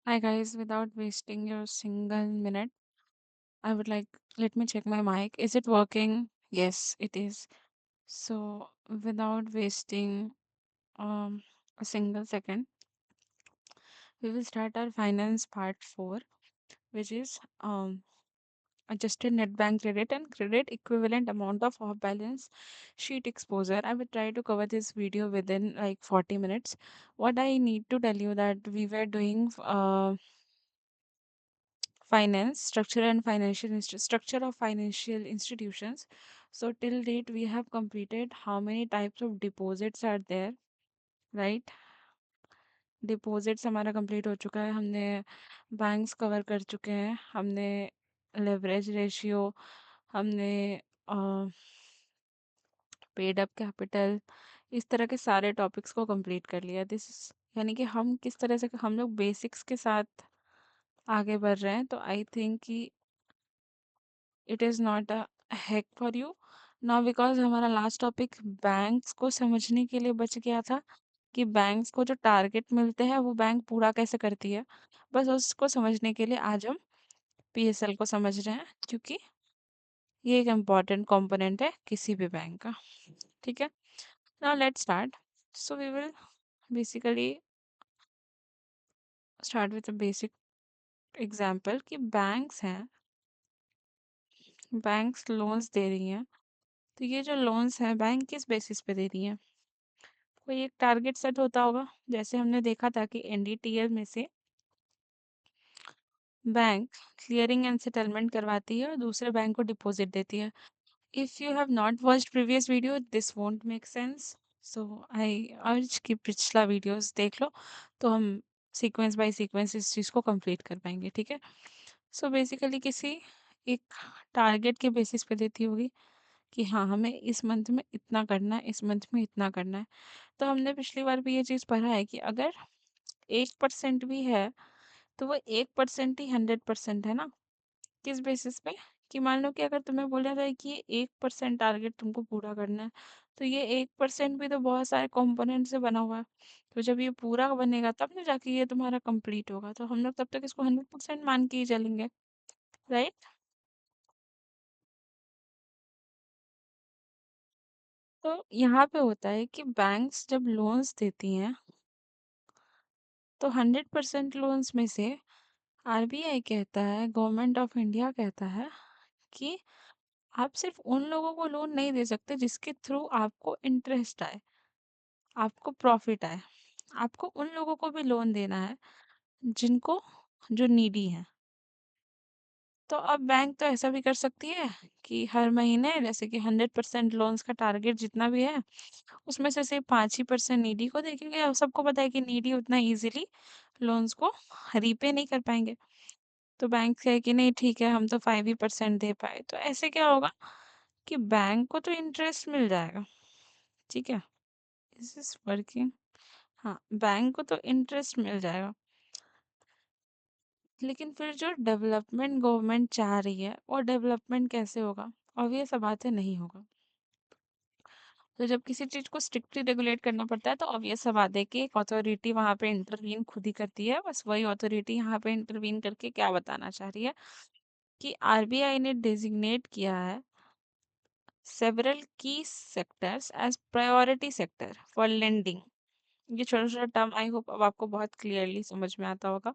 Hi guys, without wasting your single minute, I would like let me check my mic. Is it working? Yes, it is. So, without wasting um a single second, we will start our finance part 4, which is adjusted net bank credit and credit equivalent amount of off balance sheet exposure. I will try to cover this video within like 40 minutes. What I need to tell you that we were doing finance structure and structure of financial institutions. So till date we have completed how many types of deposits are there, right? Deposits हमारा complete हो चुका है, हमने banks cover कर चुके हैं, हमने leverage ratio, हमने पेड अप कैपिटल, इस तरह के सारे टॉपिक्स को कंप्लीट कर लिया। दिस यानी कि हम किस तरह से हम लोग बेसिक्स के साथ आगे बढ़ रहे हैं। तो आई थिंक कि it is not a hack for you now, because हमारा लास्ट टॉपिक बैंक्स को समझने के लिए बच गया था कि बैंक्स को जो टारगेट मिलते हैं वो बैंक पूरा कैसे करती है। बस उसको समझने के लिए आज हम पीएसएल को समझ रहे हैं, क्योंकि ये एक इम्पॉर्टेंट कंपोनेंट है किसी भी बैंक का। ठीक है, now let's start. So we will basically start with a basic example कि बैंक्स हैं, बैंक्स लोन्स दे रही हैं। तो ये जो लोन्स हैं बैंक किस बेसिस पे दे रही हैं? कोई एक टारगेट सेट होता होगा, जैसे हमने देखा था कि एनडीटीएल में से बैंक क्लियरिंग एंड सेटलमेंट करवाती है और दूसरे बैंक को डिपॉजिट देती है। If you have not watched previous video this won't make sense, so I urge कि पिछला वीडियोस देख लो, तो हम सीक्वेंस बाय सीक्वेंस इस चीज़ को कंप्लीट कर पाएंगे। ठीक है, सो बेसिकली किसी एक टारगेट के बेसिस पे देती होगी कि हाँ हमें इस मंथ में इतना करना है, इस मंथ में इतना करना है। तो हमने पिछली बार भी ये चीज़ पढ़ा है कि अगर 1% भी है तो वो 1% ही 100% है ना। किस बेसिस पे? कि मान लो कि अगर तुम्हें बोला जाए कि ये 1% टारगेट तुमको पूरा करना है, तो ये 1% भी तो बहुत सारे कंपोनेंट से बना हुआ है। तो जब ये पूरा बनेगा तब ना जाके ये तुम्हारा कंप्लीट होगा, तो हम लोग तब तक इसको 100% मान के ही चलेंगे, राइट? तो यहाँ पे होता है कि बैंक्स जब लोन्स देती हैं तो 100% लोन्स में से आरबीआई कहता है, गवर्नमेंट ऑफ इंडिया कहता है कि आप सिर्फ उन लोगों को लोन नहीं दे सकते जिसके थ्रू आपको इंटरेस्ट आए, आपको प्रॉफिट आए। आपको उन लोगों को भी लोन देना है जिनको जो नीडी है। तो अब बैंक तो ऐसा भी कर सकती है कि हर महीने जैसे कि 100% लोन्स का टारगेट जितना भी है उसमें से सिर्फ 5% नीडी को दे, क्योंकि अब सबको पता है कि नीडी उतना इजीली लोन्स को रीपे नहीं कर पाएंगे। तो बैंक कहे कि नहीं ठीक है, हम तो 5% दे पाए, तो ऐसे क्या होगा कि बैंक को तो इंटरेस्ट मिल जाएगा। ठीक है, इज दिस वर्किंग? हाँ, बैंक को तो इंटरेस्ट मिल जाएगा, लेकिन फिर जो डेवलपमेंट गवर्नमेंट चाह रही है वो डेवलपमेंट कैसे होगा? ऑब्वियस सा बात है, नहीं होगा। तो जब किसी चीज को स्ट्रिक्टली रेगुलेट करना पड़ता है तो ऑब्वियस सा बात है कि एक अथॉरिटी वहां पे इंटरवीन खुद ही करती है। बस वही अथॉरिटी यहाँ पे इंटरवीन करके क्या बताना चाह रही है कि आरबीआई ने डेजिग्नेट किया है several key sectors as priority sector for lending। ये छोटा छोटा टर्म आई होप अब आपको बहुत क्लियरली समझ में आता होगा।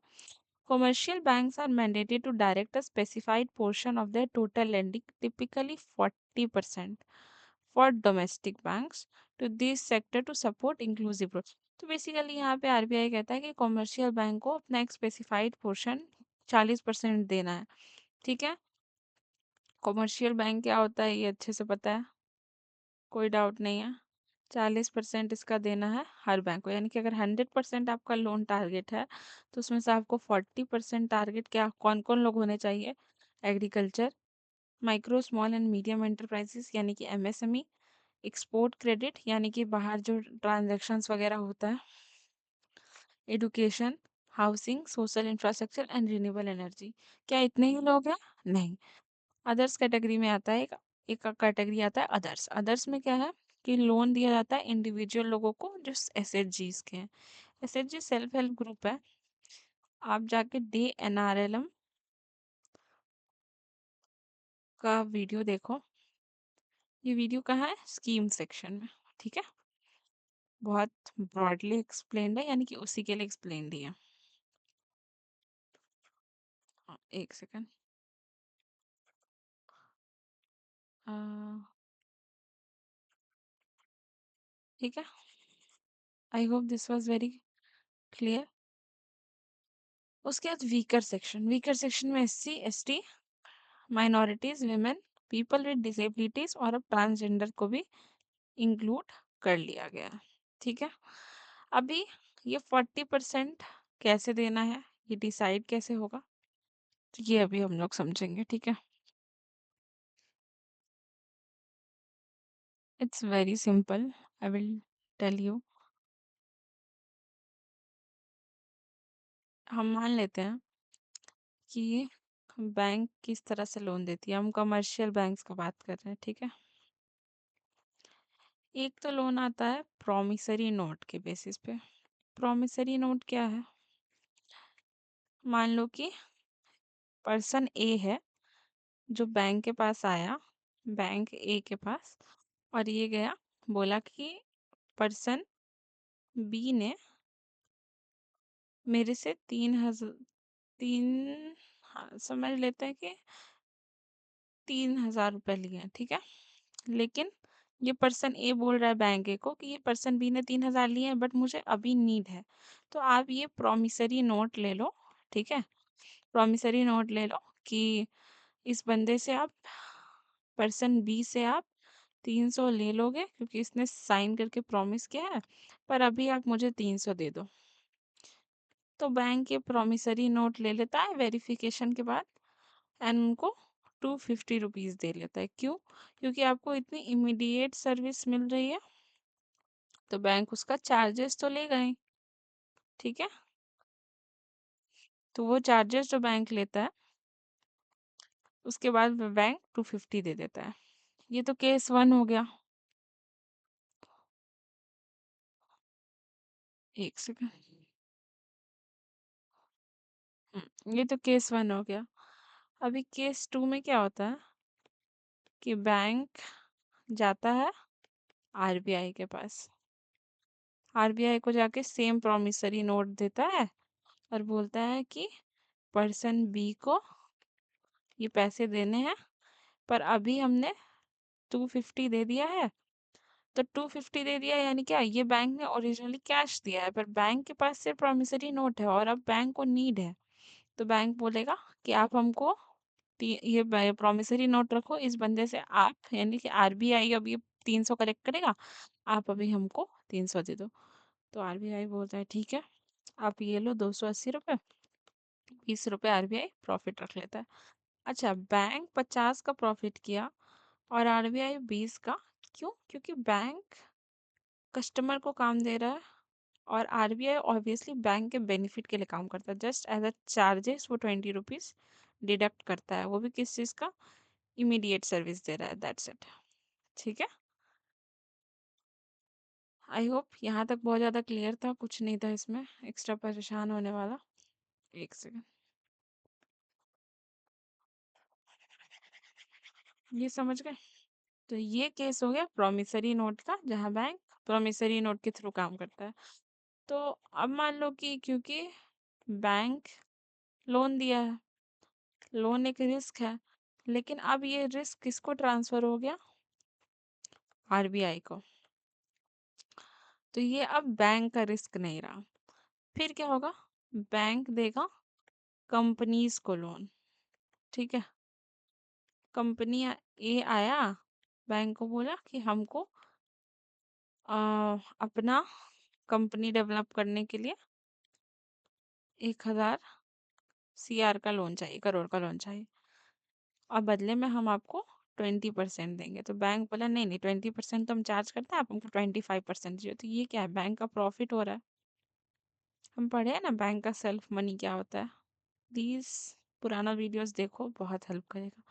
Commercial banks are mandated to direct a specified portion of their total lending, typically 40%, for domestic banks to this sector to support inclusive growth। तो बेसिकली यहाँ पे आरबीआई कहता है कि कॉमर्शियल बैंक को अपना एक स्पेसिफाइड पोर्शन 40% देना है। ठीक है, कॉमर्शियल बैंक क्या होता है ये अच्छे से पता है, कोई डाउट नहीं है। 40% इसका देना है हर बैंक को, यानी कि अगर 100% आपका लोन टारगेट है तो उसमें से आपको 40% टारगेट क्या कौन कौन लोग होने चाहिए? Agriculture, micro small and medium enterprises यानी कि एमएसएमई, एक्सपोर्ट क्रेडिट यानी कि बाहर जो ट्रांजैक्शंस वगैरह होता है, education, housing, social infrastructure and renewable energy. क्या इतने ही लोग हैं? नहीं। अदर्स कैटेगरी में आता है, एक एक कैटेगरी आता है अदर्स। अदर्स में क्या है कि लोन दिया जाता है इंडिविजुअल लोगों को जो एसएचजीज के हैं। एसएचजी सेल्फ हेल्प ग्रुप है, आप जाके DNRLM का वीडियो देखो। ये वीडियो कहाँ है? स्कीम सेक्शन में, ठीक है। बहुत ब्रॉडली एक्सप्लेन्ड है, यानी कि उसी के लिए एक्सप्लेन्ड ही है। हाँ, एक सेकंड। ठीक है, I hope this was very clear. उसके बाद वीकर सेक्शन में SC ST, minorities, women, people with disabilities और अब ट्रांसजेंडर को भी इंक्लूड कर लिया गया है, ठीक है। अभी ये 40% कैसे देना है, ये डिसाइड कैसे होगा, तो ये अभी हम लोग समझेंगे, ठीक है। It's very simple, I will tell you. हम मान लेते हैं कि बैंक किस तरह से लोन देती है, हम कमर्शियल बैंक्स का बात कर रहे हैं, ठीक है। एक तो लोन आता है प्रॉमिसरी नोट के बेसिस पे। प्रॉमिसरी नोट क्या है? मान लो कि पर्सन ए है जो बैंक के पास आया, बैंक ए के पास, और ये गया बोला कि पर्सन बी ने मेरे से 3,000, तीन, हाँ समझ लेते हैं कि 3,000 रुपये लिए हैं, ठीक है। लेकिन ये पर्सन ए बोल रहा है बैंक ए को कि ये पर्सन बी ने 3,000 लिए हैं बट मुझे अभी नीड है, तो आप ये प्रॉमिसरी नोट ले लो, ठीक है। प्रॉमिसरी नोट ले लो कि इस बंदे से आप, पर्सन बी से आप 300 ले लोगे क्योंकि इसने साइन करके प्रॉमिस किया है, पर अभी आप मुझे 300 दे दो। तो बैंक ये प्रॉमिसरी नोट ले लेता है वेरिफिकेशन के बाद एंड उनको 250 रुपीज़ दे लेता है। क्यों? क्योंकि आपको इतनी इमीडिएट सर्विस मिल रही है, तो बैंक उसका चार्जेस तो लेगा ही, ठीक है। तो वो चार्जेस जो बैंक लेता है उसके बाद बैंक 250 दे देता है। ये तो केस 1 हो गया। एक सेकंड। ये तो केस 1 हो गया। अभी केस 2 में क्या होता है कि बैंक जाता है RBI के पास, RBI को जाके सेम प्रॉमिसरी नोट देता है और बोलता है कि पर्सन बी को ये पैसे देने हैं, पर अभी हमने 250 दे दिया है। तो 250 दे दिया यानी क्या, ये बैंक ने ओरिजिनली कैश दिया है पर बैंक के पास सिर्फ प्रॉमिसरी नोट है और अब बैंक को नीड है, तो बैंक बोलेगा कि आप हमको ये प्रॉमिसरी नोट रखो, इस बंदे से आप, यानी कि RBI अब ये 300 कलेक्ट करेगा, आप अभी हमको 300 दे दो। तो RBI बोलता है ठीक है, आप ये लो 280 रुपये, 20 रुपये RBI प्रॉफिट रख लेता है। अच्छा, बैंक 50 का प्रॉफिट किया और RBI 20 का। क्यों? क्योंकि बैंक कस्टमर को काम दे रहा है और RBI ऑब्वियसली बैंक के बेनिफिट के लिए काम करता है। जस्ट एज अ चार्जेस वो 20 रुपीज़ डिडक्ट करता है, वो भी किस चीज़ का? इमीडिएट सर्विस दे रहा है, दैट्स इट, ठीक है। आई होप यहाँ तक बहुत ज़्यादा क्लियर था, कुछ नहीं था इसमें एक्स्ट्रा परेशान होने वाला। एक सेकंड, ये समझ गए? तो ये केस हो गया प्रॉमिसरी नोट का, जहाँ बैंक प्रॉमिसरी नोट के थ्रू काम करता है। तो अब मान लो कि क्योंकि बैंक लोन दिया है, लोन एक रिस्क है, लेकिन अब ये रिस्क किसको ट्रांसफर हो गया? RBI को। तो ये अब बैंक का रिस्क नहीं रहा। फिर क्या होगा? बैंक देगा कंपनीज को लोन, ठीक है। कंपनी ए आया, बैंक को बोला कि हमको अपना कंपनी डेवलप करने के लिए 1,000 CR का लोन चाहिए, करोड़ का लोन चाहिए, और बदले में हम आपको 20% देंगे। तो बैंक बोला नहीं नहीं, 20% तो हम चार्ज करते हैं, आप हमको 25% दीजिए। तो ये क्या है? बैंक का प्रॉफिट हो रहा है। हम पढ़े हैं ना बैंक का सेल्फ मनी क्या होता है। प्लीज पुराना वीडियोस देखो, बहुत हेल्प करेगा।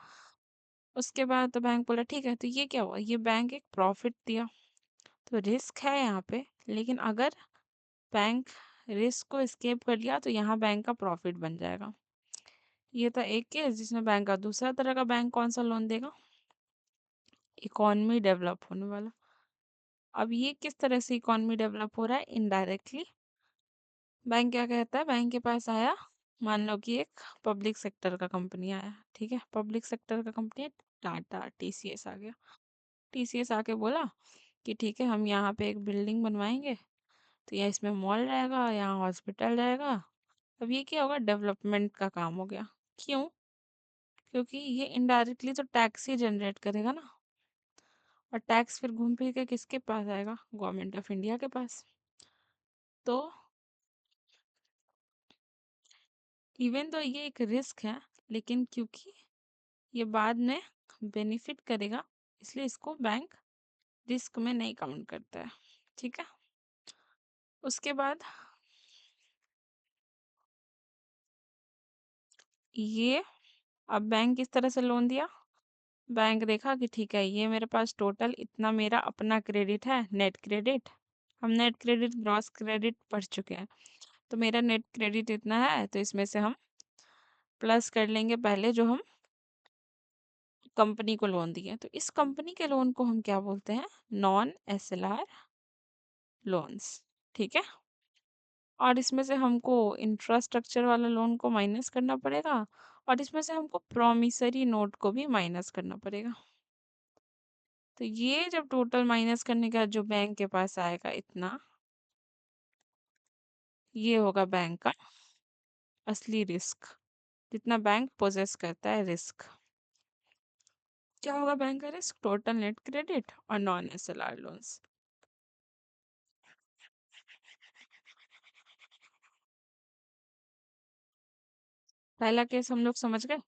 उसके बाद तो बैंक बोला ठीक है, तो ये क्या हुआ? ये बैंक एक प्रॉफिट दिया, तो रिस्क है यहाँ पे। लेकिन अगर बैंक रिस्क को एस्केप कर लिया तो यहाँ बैंक का प्रॉफिट बन जाएगा। ये था एक केस जिसमें बैंक का दूसरा तरह का बैंक कौन सा लोन देगा, इकोनॉमी डेवलप होने वाला। अब ये किस तरह से इकोनॉमी डेवलप हो रहा है, इनडायरेक्टली। बैंक क्या कहता है, बैंक के पास आया, मान लो कि एक पब्लिक सेक्टर का कंपनी आया, ठीक है, पब्लिक सेक्टर का कंपनी है, टाटा टीसीएस आ गया। टीसीएस आके बोला कि ठीक है हम यहाँ पे एक बिल्डिंग बनवाएंगे, तो यहाँ इसमें मॉल रहेगा, यहाँ हॉस्पिटल रहेगा। अब ये क्या होगा, डेवलपमेंट का काम हो गया। क्यों, क्योंकि ये इनडायरेक्टली तो टैक्स ही जनरेट करेगा ना, और टैक्स फिर घूम फिर के किसके पास आएगा, गवर्नमेंट ऑफ इंडिया के पास। तो इवन तो ये एक रिस्क है, लेकिन क्योंकि ये बाद में बेनिफिट करेगा, इसलिए इसको बैंक रिस्क में नहीं काउंट करता है, ठीक है। उसके बाद ये, अब बैंक किस तरह से लोन दिया, बैंक देखा कि ठीक है ये मेरे पास टोटल इतना मेरा अपना क्रेडिट है, नेट क्रेडिट। हम नेट क्रेडिट ग्रॉस क्रेडिट पढ़ चुके हैं, तो मेरा नेट क्रेडिट इतना है, तो इसमें से हम प्लस कर लेंगे पहले जो हम कंपनी को लोन दिए, तो इस कंपनी के लोन को हम क्या बोलते हैं, नॉन एसएलआर लोन्स, ठीक है। और इसमें से हमको इंफ्रास्ट्रक्चर वाला लोन को माइनस करना पड़ेगा, और इसमें से हमको प्रॉमिसरी नोट को भी माइनस करना पड़ेगा। तो ये जब टोटल माइनस करने के बाद जो बैंक के पास आएगा इतना, ये होगा बैंक का असली रिस्क, जितना बैंक पोजेस करता है रिस्क। क्या होगा बैंक का रिस्क, टोटल नेट क्रेडिट और नॉन एसएलआर लोन्स। पहला केस हम लोग समझ गए,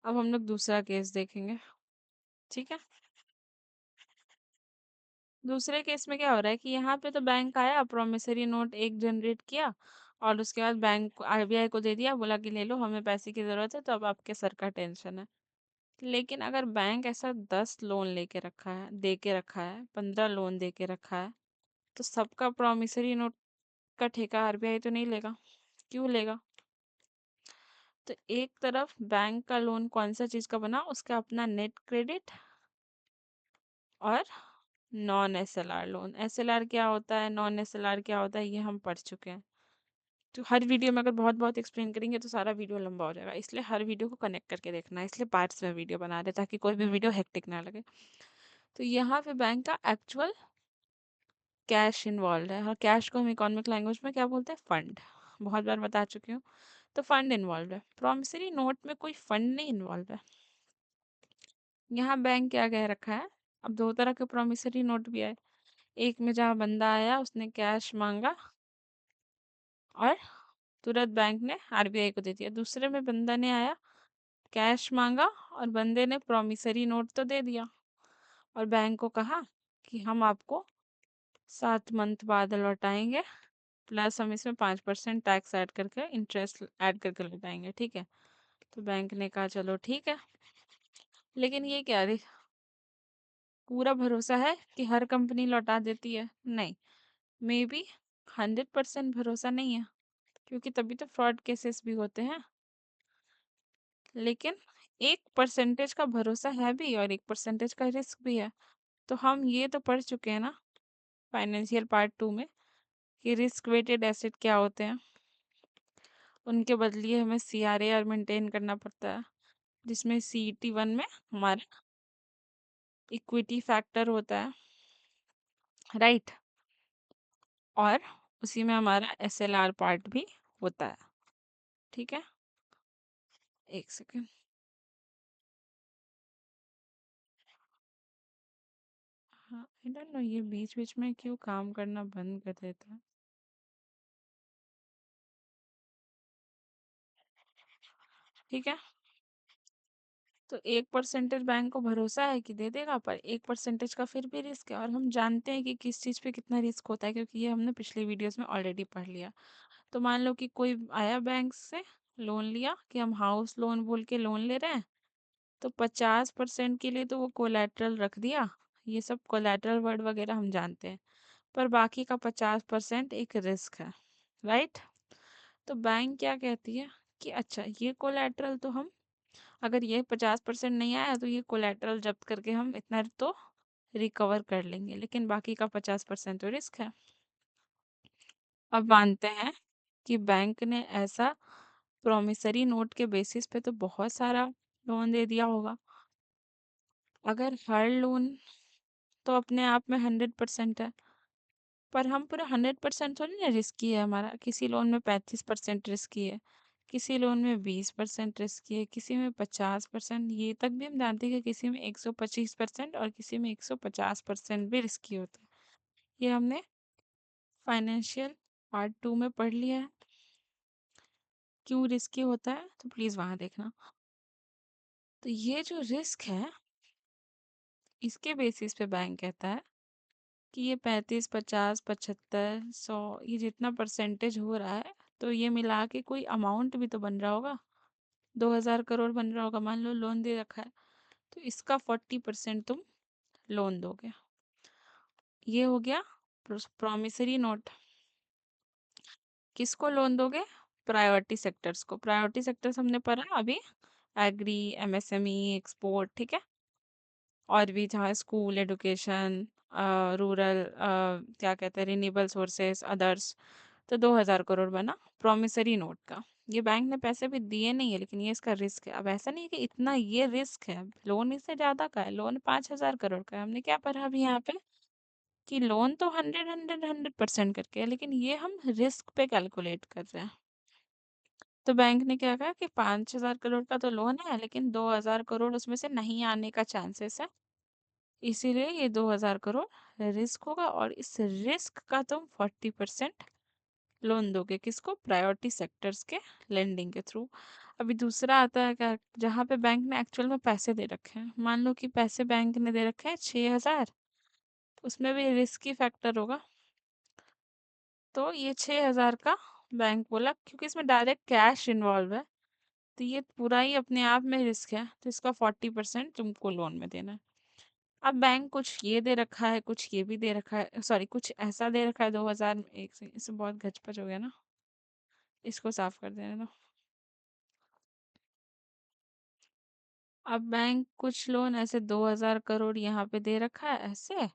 अब हम लोग दूसरा केस देखेंगे, ठीक है। दूसरे केस में क्या हो रहा है कि यहाँ पे तो बैंक आया, प्रोमिसरी नोट एक जनरेट किया, और उसके बाद बैंक आरबीआई को दे दिया, बोला कि ले लो हमें पैसे की ज़रूरत है, तो अब आपके सर का टेंशन है। लेकिन अगर बैंक ऐसा 10 लोन लेके रखा है, दे के रखा है, 15 लोन दे के रखा है, तो सबका प्रॉमिसरी नोट का ठेका आरबीआई तो नहीं लेगा। क्यों लेगा, तो एक तरफ बैंक का लोन कौन सा चीज़ का बना, उसका अपना नेट क्रेडिट और नॉन एसएलआर लोन। एसएलआर क्या होता है, नॉन एसएलआर क्या होता है, ये हम पढ़ चुके हैं। तो हर वीडियो में अगर बहुत बहुत एक्सप्लेन करेंगे तो सारा वीडियो लंबा हो जाएगा, इसलिए हर वीडियो को कनेक्ट करके देखना है, इसलिए पार्ट्स में वीडियो बना रहे ताकि कोई भी वीडियो हेक्टिक ना लगे। तो यहाँ पे बैंक का एक्चुअल कैश इन्वॉल्व है, और कैश को हम इकोनॉमिक लैंग्वेज में क्या बोलते हैं, फंड। बहुत बार बता चुकी हूँ। तो फंड इन्वॉल्व है, प्रॉमिसरी नोट में कोई फंड नहीं इन्वॉल्व है। यहाँ बैंक क्या कह रखा है, अब दो तरह के प्रॉमिसरी नोट भी आए, एक में जहाँ बंदा आया उसने कैश मांगा और तुरंत बैंक ने आरबीआई को दे दिया, दूसरे में बंदा ने आया, कैश मांगा और बंदे ने प्रॉमिसरी नोट तो दे दिया, और बैंक को कहा कि हम आपको 7 मंथ बाद लौटाएंगे, प्लस हम इसमें 5% टैक्स ऐड करके, इंटरेस्ट ऐड करके लौटाएंगे, ठीक है। तो बैंक ने कहा चलो ठीक है, लेकिन ये क्या पूरा भरोसा है कि हर कंपनी लौटा देती है, नहीं, मे बी 100% भरोसा नहीं है, क्योंकि तभी तो फ्रॉड केसेस भी होते हैं। लेकिन 1% का भरोसा है भी और 1% का रिस्क भी है। तो हम ये तो पढ़ चुके हैं ना फाइनेंशियल पार्ट 2 में, कि रिस्क वेटेड एसेट क्या होते हैं, उनके बदले हमें सीआरए मेंटेन करना पड़ता है, जिसमें CET1 में हमारा इक्विटी फैक्टर होता है, राइट, और उसी में हमारा एसएलआर पार्ट भी होता है, ठीक है। एक सेकेंड, हाँ आई डोंट नो ये बीच बीच में क्यों काम करना बंद कर देता है, ठीक है। तो 1% बैंक को भरोसा है कि दे देगा, पर 1% का फिर भी रिस्क है, और हम जानते हैं कि किस चीज़ पे कितना रिस्क होता है, क्योंकि ये हमने पिछले वीडियोस में ऑलरेडी पढ़ लिया। तो मान लो कि कोई आया बैंक से, लोन लिया, कि हम हाउस लोन बोल के लोन ले रहे हैं, तो 50% के लिए तो वो कोलैटरल रख दिया, ये सब कोलैटरल वर्ड वगैरह हम जानते हैं, पर बाकी का 50% एक रिस्क है। राइट? तो बैंक क्या कहती है कि अच्छा ये कोलैटरल तो हम, अगर ये 50% नहीं आया तो ये कोलैटरल जब्त करके हम इतना तो रिकवर कर लेंगे, लेकिन बाकी का 50% तो रिस्क है। अब मानते हैं कि बैंक ने ऐसा प्रॉमिसरी नोट के बेसिस पे तो बहुत सारा लोन दे दिया होगा। अगर हर लोन तो अपने आप में 100% है, पर हम पूरा 100% थोड़ी ना रिस्की है हमारा। किसी लोन में 35% रिस्की है, किसी लोन में 20% रिस्की है, किसी में 50%, ये तक भी हम जानते हैं कि किसी में 125% और किसी में 150% भी रिस्की होता है। ये हमने फाइनेंशियल पार्ट 2 में पढ़ लिया है, क्यों रिस्की होता है, तो प्लीज़ वहाँ देखना। तो ये जो रिस्क है, इसके बेसिस पे बैंक कहता है कि ये 35, 50, 75, 100, ये जितना परसेंटेज हो रहा है, तो ये मिला के कोई अमाउंट भी तो बन रहा होगा। 2000 करोड़ बन रहा होगा, मान लो लोन दे रखा है, तो इसका 40% तुम लोन दोगे। ये हो गया प्रॉमिसरी नोट। किसको लोन दोगे? प्रायोरिटी सेक्टर्स को। प्रायोरिटी सेक्टर्स हमने पढ़ा अभी, एग्री, एमएसएमई, एक्सपोर्ट, ठीक है। और भी जहाँ स्कूल, एजुकेशन, रूरल, क्या कहते हैं, रिन्यूएबल सोर्सेस, अदर्स। तो 2000 करोड़ बना प्रॉमिसरी नोट का। ये बैंक ने पैसे भी दिए नहीं है, लेकिन ये इसका रिस्क है। अब ऐसा नहीं है कि इतना ये रिस्क है, लोन इससे ज्यादा का है, लोन 5000 करोड़ का है। हमने क्या पढ़ा अभी यहाँ पे कि लोन तो 100% करके है, लेकिन ये हम रिस्क पे कैलकुलेट कर रहे हैं। तो बैंक ने क्या कहा कि 5000 करोड़ का तो लोन है, लेकिन 2000 करोड़ उसमें से नहीं आने का चांसेस है, इसीलिए ये 2000 करोड़ रिस्क होगा, और इस रिस्क का तुम 40% लोन दोगे। किसको? प्रायोरिटी सेक्टर्स के लेंडिंग के थ्रू। अभी दूसरा आता है क्या, जहाँ पे बैंक ने एक्चुअल में पैसे दे रखे हैं। मान लो कि पैसे बैंक ने दे रखे हैं 6000, उसमें भी रिस्की फैक्टर होगा। तो ये 6000 का बैंक बोला, क्योंकि इसमें डायरेक्ट कैश इन्वॉल्व है, तो ये पूरा ही अपने आप में रिस्क है, तो इसका 40% तुमको लोन में देना है। अब बैंक कुछ ये दे रखा है, कुछ ये भी दे रखा है, सॉरी कुछ ऐसा दे रखा है। 2001 से इसमें बहुत घचपच हो गया ना, इसको साफ कर देने दो। अब बैंक कुछ लोन ऐसे 2000 करोड़ यहाँ पे दे रखा है ऐसे,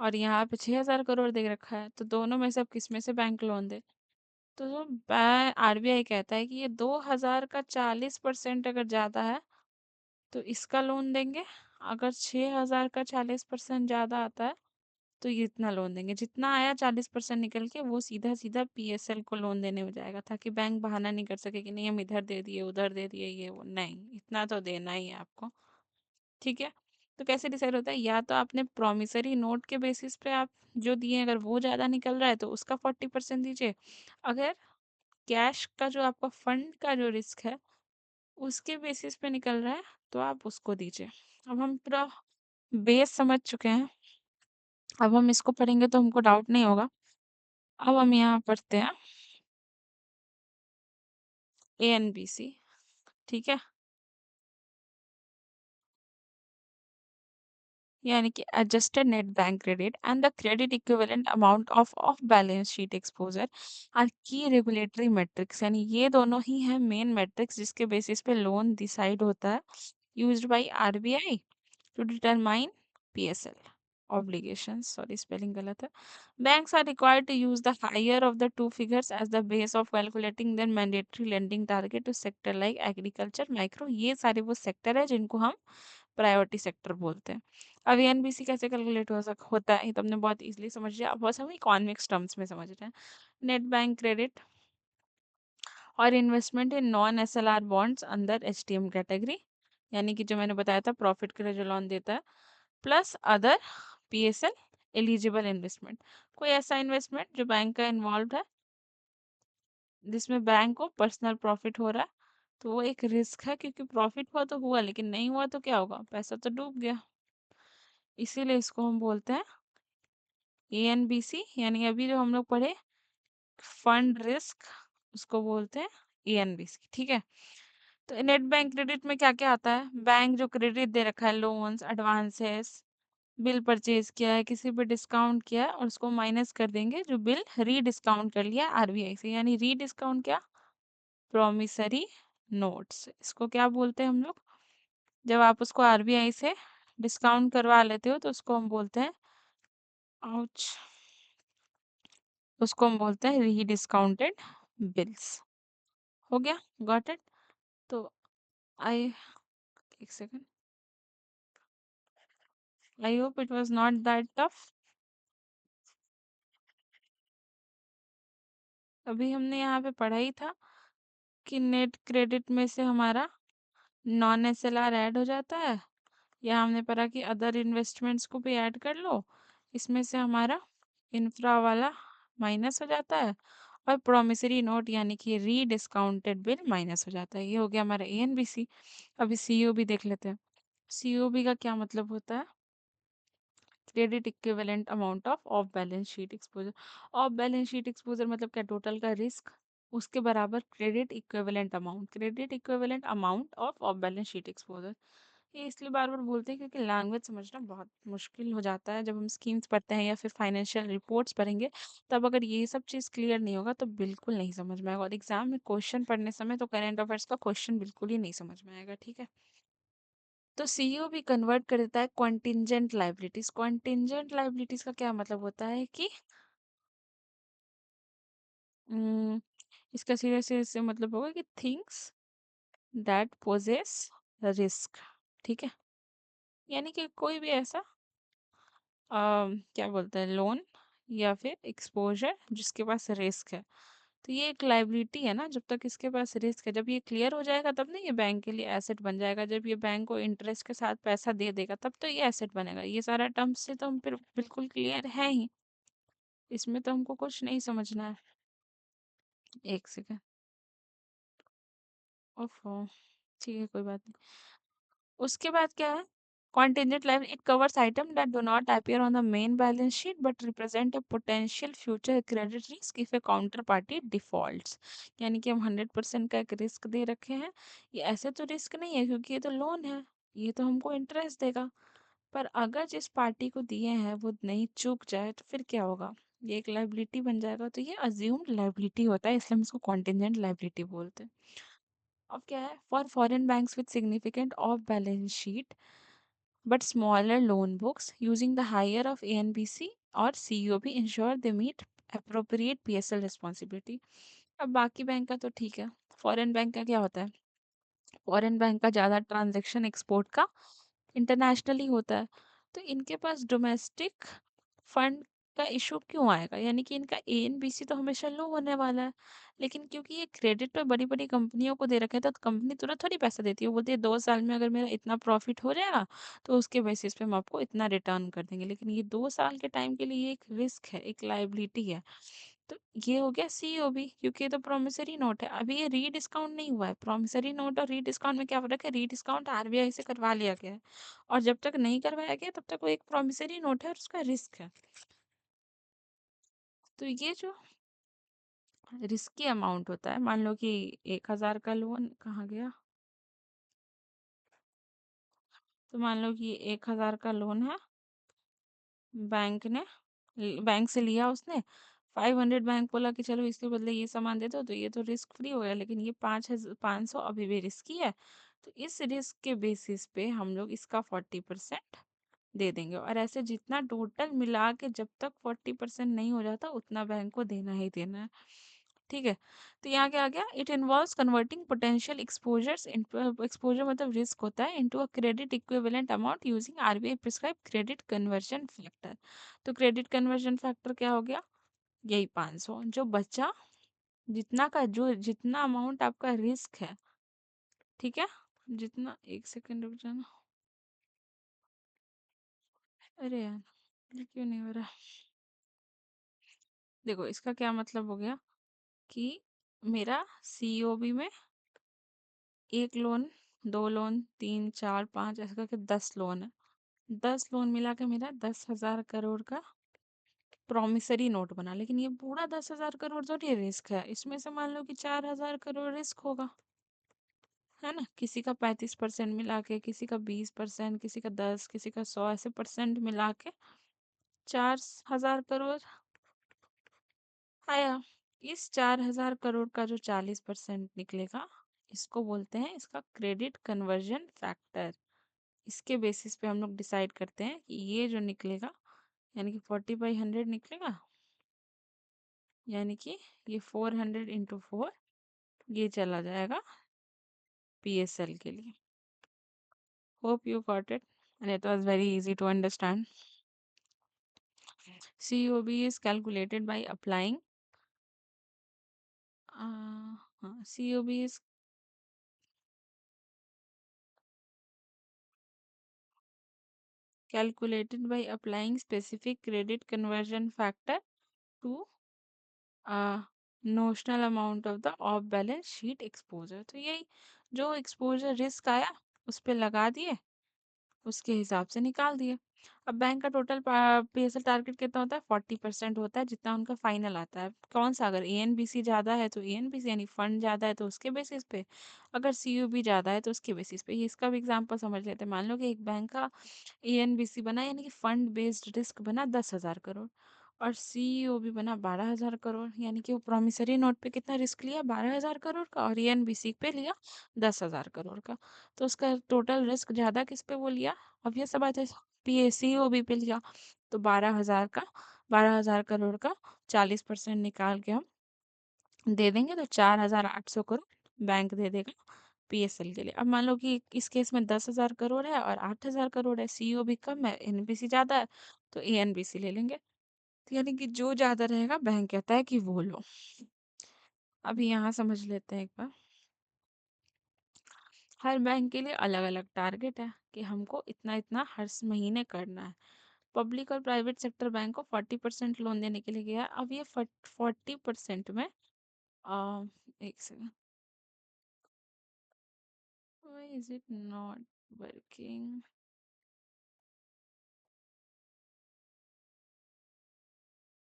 और यहाँ पे 6000 करोड़ दे रखा है, तो दोनों में से अब किस में से बैंक लोन दे? तो आरबीआई कहता है कि ये 2000 का 40% अगर ज्यादा है तो इसका लोन देंगे, अगर 6000 का 40% ज्यादा आता है तो ये इतना लोन देंगे। जितना आया 40% निकल के वो सीधा सीधा पीएसएल को लोन देने में जाएगा, ताकि बैंक बहाना नहीं कर सके कि नहीं हम इधर दे दिए, उधर दे दिए, ये वो नहीं, इतना तो देना ही है आपको। ठीक है। तो कैसे डिसाइड होता है? या तो आपने प्रॉमिसरी नोट के बेसिस पे आप जो दिए, अगर वो ज़्यादा निकल रहा है तो उसका 40% दीजिए। अगर कैश का जो आपका फंड का जो रिस्क है उसके बेसिस पे निकल रहा है तो आप उसको दीजिए। अब हम पूरा बेस समझ चुके हैं, अब हम इसको पढ़ेंगे तो हमको डाउट नहीं होगा। अब हम यहाँ पढ़ते हैं एएनबीसी, ठीक है, यानी कि adjusted net bank credit and the credit equivalent amount of off balance sheet exposure are key regulatory metrics। यानी ये दोनों ही हैं मेन metrics जिसके बेसिस पे लोन डिसाइड होता है, used by RBI to determine PSL obligations। Sorry spelling गलत है। Banks are required to use the higher of the two figures as the base of calculating their mandatory lending target to sector like agriculture, micro, ये सारे वो sector है जिनको हम priority sector बोलते हैं। अब एनबीसी कैसे कैलकुलेट होता है, ये तुमने बहुत इजीली समझ लिया। अब बस हम इकोनॉमिक्स टर्म्स में समझ रहे हैं। नेट बैंक क्रेडिट और investment in non SLR bonds अंदर एचटीएम कैटेगरी, यानी कि जो मैंने बताया था प्रॉफिट के लिए जो लोन देता है, plus other PSL eligible investment. कोई ऐसा इन्वेस्टमेंट जो बैंक का इन्वॉल्व है जिसमें बैंक को पर्सनल प्रॉफिट हो रहा है, तो वो एक रिस्क है, क्योंकि प्रॉफिट हुआ तो हुआ, लेकिन नहीं हुआ तो क्या होगा? पैसा तो डूब गया। इसीलिए इसको हम बोलते हैं एएनबीसी, यानी अभी जो हम लोग पढ़े फंड रिस्क, उसको बोलते हैं एएनबीसी। ठीक है। तो नेट बैंक क्रेडिट में क्या क्या आता है? बैंक जो क्रेडिट दे रखा है, लोन्स, एडवांसेस, बिल परचेज किया है, किसी पे डिस्काउंट किया है और उसको माइनस कर देंगे जो बिल री डिस्काउंट कर लिया आरबीआई से, यानी री डिस्काउंट क्या, प्रोमिसरी नोट्स। इसको क्या बोलते हैं हम लोग, जब आप उसको आरबीआई से डिस्काउंट करवा लेते हो तो उसको हम बोलते हैं, आउच, उसको हम बोलते हैं री डिस्काउंटेड बिल्स। हो गया, गॉट इट। तो आई, एक second, I hope it was not that tough. अभी हमने यहाँ पे पढ़ा ही था कि नेट क्रेडिट में से हमारा नॉन एसएलआर ऐड हो जाता है, या हमने पढ़ा कि अदर इन्वेस्टमेंट्स को भी ऐड कर लो, इसमें से हमारा इंफ्रा वाला माइनस हो जाता है, और प्रोमिसरी नोट यानी कि री डिस्काउंटेड बिल माइनस हो जाता है। ये हो गया हमारा एएनबीसी। अभी सीओबी देख लेते हैं। सीओबी का क्या मतलब होता है, credit equivalent amount of of balance sheet exposure. Of balance sheet exposure मतलब क्या, टोटल का रिस्क, उसके बराबर credit equivalent amount, credit equivalent amount of of balance sheet exposure. ये इसलिए बार बार बोलते हैं क्योंकि लैंग्वेज समझना बहुत मुश्किल हो जाता है जब हम स्कीम्स पढ़ते हैं या फिर फाइनेंशियल रिपोर्ट्स पढ़ेंगे। तब अगर ये सब चीज़ क्लियर नहीं होगा तो बिल्कुल नहीं समझ में आएगा, और एग्जाम में क्वेश्चन पढ़ने समय तो करेंट अफेयर्स का क्वेश्चन बिल्कुल ही नहीं समझ में आएगा, ठीक है। तो सीईओ भी कन्वर्ट कर देता है कॉन्टिंजेंट लाइबिलिटीज। कॉन्टिंजेंट लाइबिलिटीज का क्या मतलब होता है कि हम्म, इसका सीधे से मतलब होगा कि थिंग्स दैट पोजेस रिस्क, ठीक है। यानी कि कोई भी ऐसा क्या बोलते हैं, लोन या फिर एक्सपोजर जिसके पास रिस्क है, तो ये एक लाइबिलिटी है ना। जब तक इसके पास रिस्क है, जब ये क्लियर हो जाएगा तब ना ये बैंक के लिए एसेट बन जाएगा। जब ये बैंक को इंटरेस्ट के साथ पैसा दे देगा तब तो ये एसेट बनेगा। ये सारा टर्म्स से तो हम फिर बिल्कुल क्लियर है ही, इसमें तो हमको कुछ नहीं समझना है। एक सेकेंड, ओफो, ठीक है, कोई बात नहीं। उसके बाद क्या है, contingent liability, it covers items that do not appear on the main balance sheet but represent a potential future credit risk if a counterparty defaults। यानी कि हम 100% का एक रिस्क दे रखे हैं। ये ऐसे तो रिस्क नहीं है क्योंकि ये तो लोन है, ये तो हमको इंटरेस्ट देगा। पर अगर जिस पार्टी को दिए हैं वो नहीं चूक जाए तो फिर क्या होगा, ये एक लाइबिलिटी बन जाएगा। तो ये अज्यूम्ड लाइबिलिटी होता है, इसलिए हम इसको कॉन्टिजेंट लाइबिलिटी बोलते हैं। अब क्या है, for foreign banks with significant of balance sheet but smaller loan books using the higher of ANBC or COB ensure they meet appropriate PSL responsibility। अब बाकी बैंक का तो ठीक है, फॉरेन बैंक का क्या होता है, फॉरेन बैंक का ज़्यादा ट्रांजैक्शन एक्सपोर्ट का इंटरनेशनली होता है, तो इनके पास डोमेस्टिक फंड का इशू क्यों आएगा, यानी कि इनका एएनबीसी तो हमेशा लो होने वाला है। लेकिन क्योंकि ये क्रेडिट पे बड़ी बड़ी कंपनियों को दे रखा है तो कंपनी तुरंत थोड़ी पैसा देती है, वो बोलती है 2 साल में अगर मेरा इतना प्रॉफिट हो जाएगा तो उसके बेसिस पे हम आपको इतना रिटर्न कर देंगे। लेकिन ये 2 साल के टाइम के लिए ये एक रिस्क है, एक लाइबिलिटी है। तो ये हो गया सीओबी, क्योंकि ये तो प्रोमिसरी नोट है। अभी ये री डिस्काउंट नहीं हुआ है। प्रोमिसरी नोट और री डिस्काउंट में क्या फर्क है, री डिस्काउंट आरबीआई से करवा लिया गया है, और जब तक नहीं करवाया गया तब तक वो एक प्रोमिसरी नोट है और उसका रिस्क है। तो ये जो रिस्की अमाउंट होता है, मान लो कि 1,000 का लोन कहाँ गया, तो मान लो कि 1,000 का लोन है, बैंक ने बैंक से लिया उसने 500, बैंक बोला कि चलो इसके बदले ये सामान दे दो, तो ये तो रिस्क फ्री हो गया। लेकिन ये 5,500 अभी भी रिस्की है, तो इस रिस्क के बेसिस पे हम लोग इसका 40% दे देंगे। और ऐसे जितना टोटल मिला के जब तक 40% नहीं हो जाता उतना बैंक को देना ही देना है, ठीक है। तो यहाँ क्या आ गया, it involves converting potential exposures, exposure मतलब रिस्क होता है, into a credit equivalent amount using RBI prescribe credit conversion factor. तो क्रेडिट कन्वर्जन फैक्टर क्या हो गया, यही 500 जो बचा, जितना का जो जितना अमाउंट आपका रिस्क है, ठीक है, जितना, एक सेकेंड रुक जाना, अरे यार ये क्यों नहीं हो रहा। देखो इसका क्या मतलब हो गया कि मेरा सीओबी में एक लोन, दो लोन, तीन, चार, पाँच, ऐसे करके 10 लोन है। 10 लोन मिला के मेरा 10,000 करोड़ का प्रॉमिसरी नोट बना। लेकिन ये पूरा 10,000 करोड़ तो ये रिस्क है, इसमें से मान लो कि 4,000 करोड़ रिस्क होगा। है ना, किसी का 35% मिला के, किसी का 20%, किसी का 10, किसी का 100, ऐसे परसेंट मिला के 4,000 करोड़ आया। इस 4,000 करोड़ का जो 40% निकलेगा, इसको बोलते हैं इसका क्रेडिट कन्वर्जन फैक्टर। इसके बेसिस पे हम लोग डिसाइड करते हैं कि ये जो निकलेगा, यानी कि 40/100 निकलेगा, यानी कि ये 400 × 4, ये चला जाएगा PSL के लिए। Hope you got it and it was very easy to understand. COB is calculated by applying COB is calculated by applying specific credit conversion factor to notional amount of the off balance sheet exposure। तो यही जो exposure risk आया उस पे लगा दिए, उसके हिसाब से निकाल दिए। अब बैंक का टोटल PSL टारगेट कितना होता है? 40% होता है, जितना उनका फाइनल आता है। कौन सा? अगर ANBC ज़्यादा है तो ANBC यानी फंड ज़्यादा है तो उसके बेसिस पे, अगर CUB ज़्यादा है तो उसके बेसिस पे। ये इसका भी एग्जांपल समझ लेते हैं। मान लो कि एक बैंक का ANBC बना, यानी कि फंड बेस्ड रिस्क बना 10,000 करोड़, और COB बना 12,000 करोड़, यानी कि वो प्रॉमिसरी नोट पे कितना रिस्क लिया? 12,000 करोड़ का, और ANBC पे लिया 10,000 करोड़ का। तो उसका टोटल रिस्क ज़्यादा किस पे वो लिया? अब ये सब बातें COB पे लिया, तो 12,000 करोड़ का 40% निकाल के हम दे देंगे, तो 4,800 करोड़ बैंक दे देगा PSL के लिए। अब मान लो कि इस केस में 10,000 करोड़ है और 8,000 करोड़ है, COB कम है, NBC ज़्यादा है, तो ANBC ले लेंगे। तो यानी कि जो ज़्यादा रहेगा बैंक कहता है कि वो लो। अभी यहाँ समझ लेते हैं एक बार। हर बैंक के लिए अलग अलग टारगेट है कि हमको इतना इतना हर महीने करना है। पब्लिक और प्राइवेट सेक्टर बैंक को 40% लोन देने के लिए गया है। अब ये 40% में एक second, why is it not working?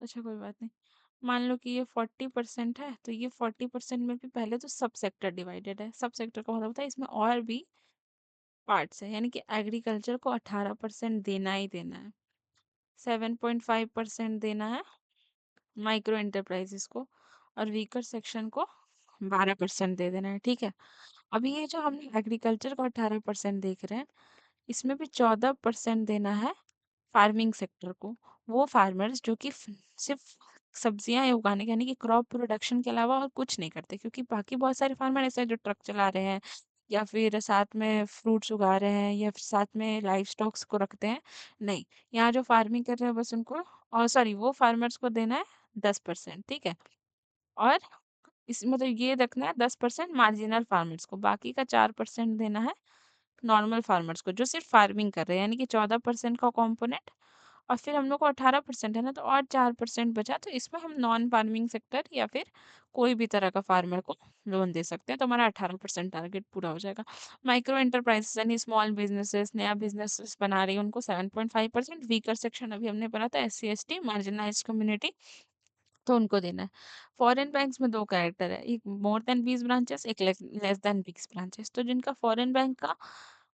अच्छा कोई बात नहीं। मान लो कि ये 40% है, तो ये 40% में भी पहले तो सब सेक्टर डिवाइडेड है। सब सेक्टर का मतलब होता है इसमें और भी पार्ट्स है, यानी कि एग्रीकल्चर को 18% देना ही देना है, 7.5% देना है माइक्रो एंटरप्राइजेस को, और वीकर सेक्शन को 12% दे देना है। ठीक है। अभी ये जो हमने एग्रीकल्चर को 18% देख रहे हैं, इसमें भी 14% देना है फार्मिंग सेक्टर को। वो फार्मर्स जो कि सिर्फ सब्जियां उगाने के, यानी कि क्रॉप प्रोडक्शन के अलावा और कुछ नहीं करते, क्योंकि बाकी बहुत सारे फार्मर ऐसे हैं जो ट्रक चला रहे हैं, या फिर साथ में फ्रूट्स उगा रहे हैं, या फिर साथ में लाइव स्टॉक्स को रखते हैं। नहीं, यहाँ जो फार्मिंग कर रहे हैं बस उनको, और सॉरी, वो फार्मर्स को देना है 10%। ठीक है। और इस मतलब ये रखना है 10% मार्जिनल फार्मर्स को, बाकी का 4% देना है नॉर्मल फार्मर्स को जो सिर्फ फार्मिंग कर रहे हैं, यानी कि 14% का कंपोनेंट। और फिर हम लोग को 18% है ना, तो और 4% बचा, तो इसमें हम नॉन फार्मिंग सेक्टर या फिर कोई भी तरह का फार्मर को लोन दे सकते हैं, तो हमारा 18% टारगेट पूरा हो जाएगा। माइक्रो एंटरप्राइजेस यानी स्मॉल बिजनेसेस, नया बिजनेस बना रही है, उनको 7.5%। वीकर सेक्शन अभी हमने पढ़ा था, SC ST मार्जिनाइज्ड कम्युनिटी, तो उनको देना है। फॉरेन बैंक्स में दो कैरेक्टर है, एक मोर देन 20 ब्रांचेस, एक लेस देन 20 ब्रांचेस। तो जिनका फॉरेन बैंक का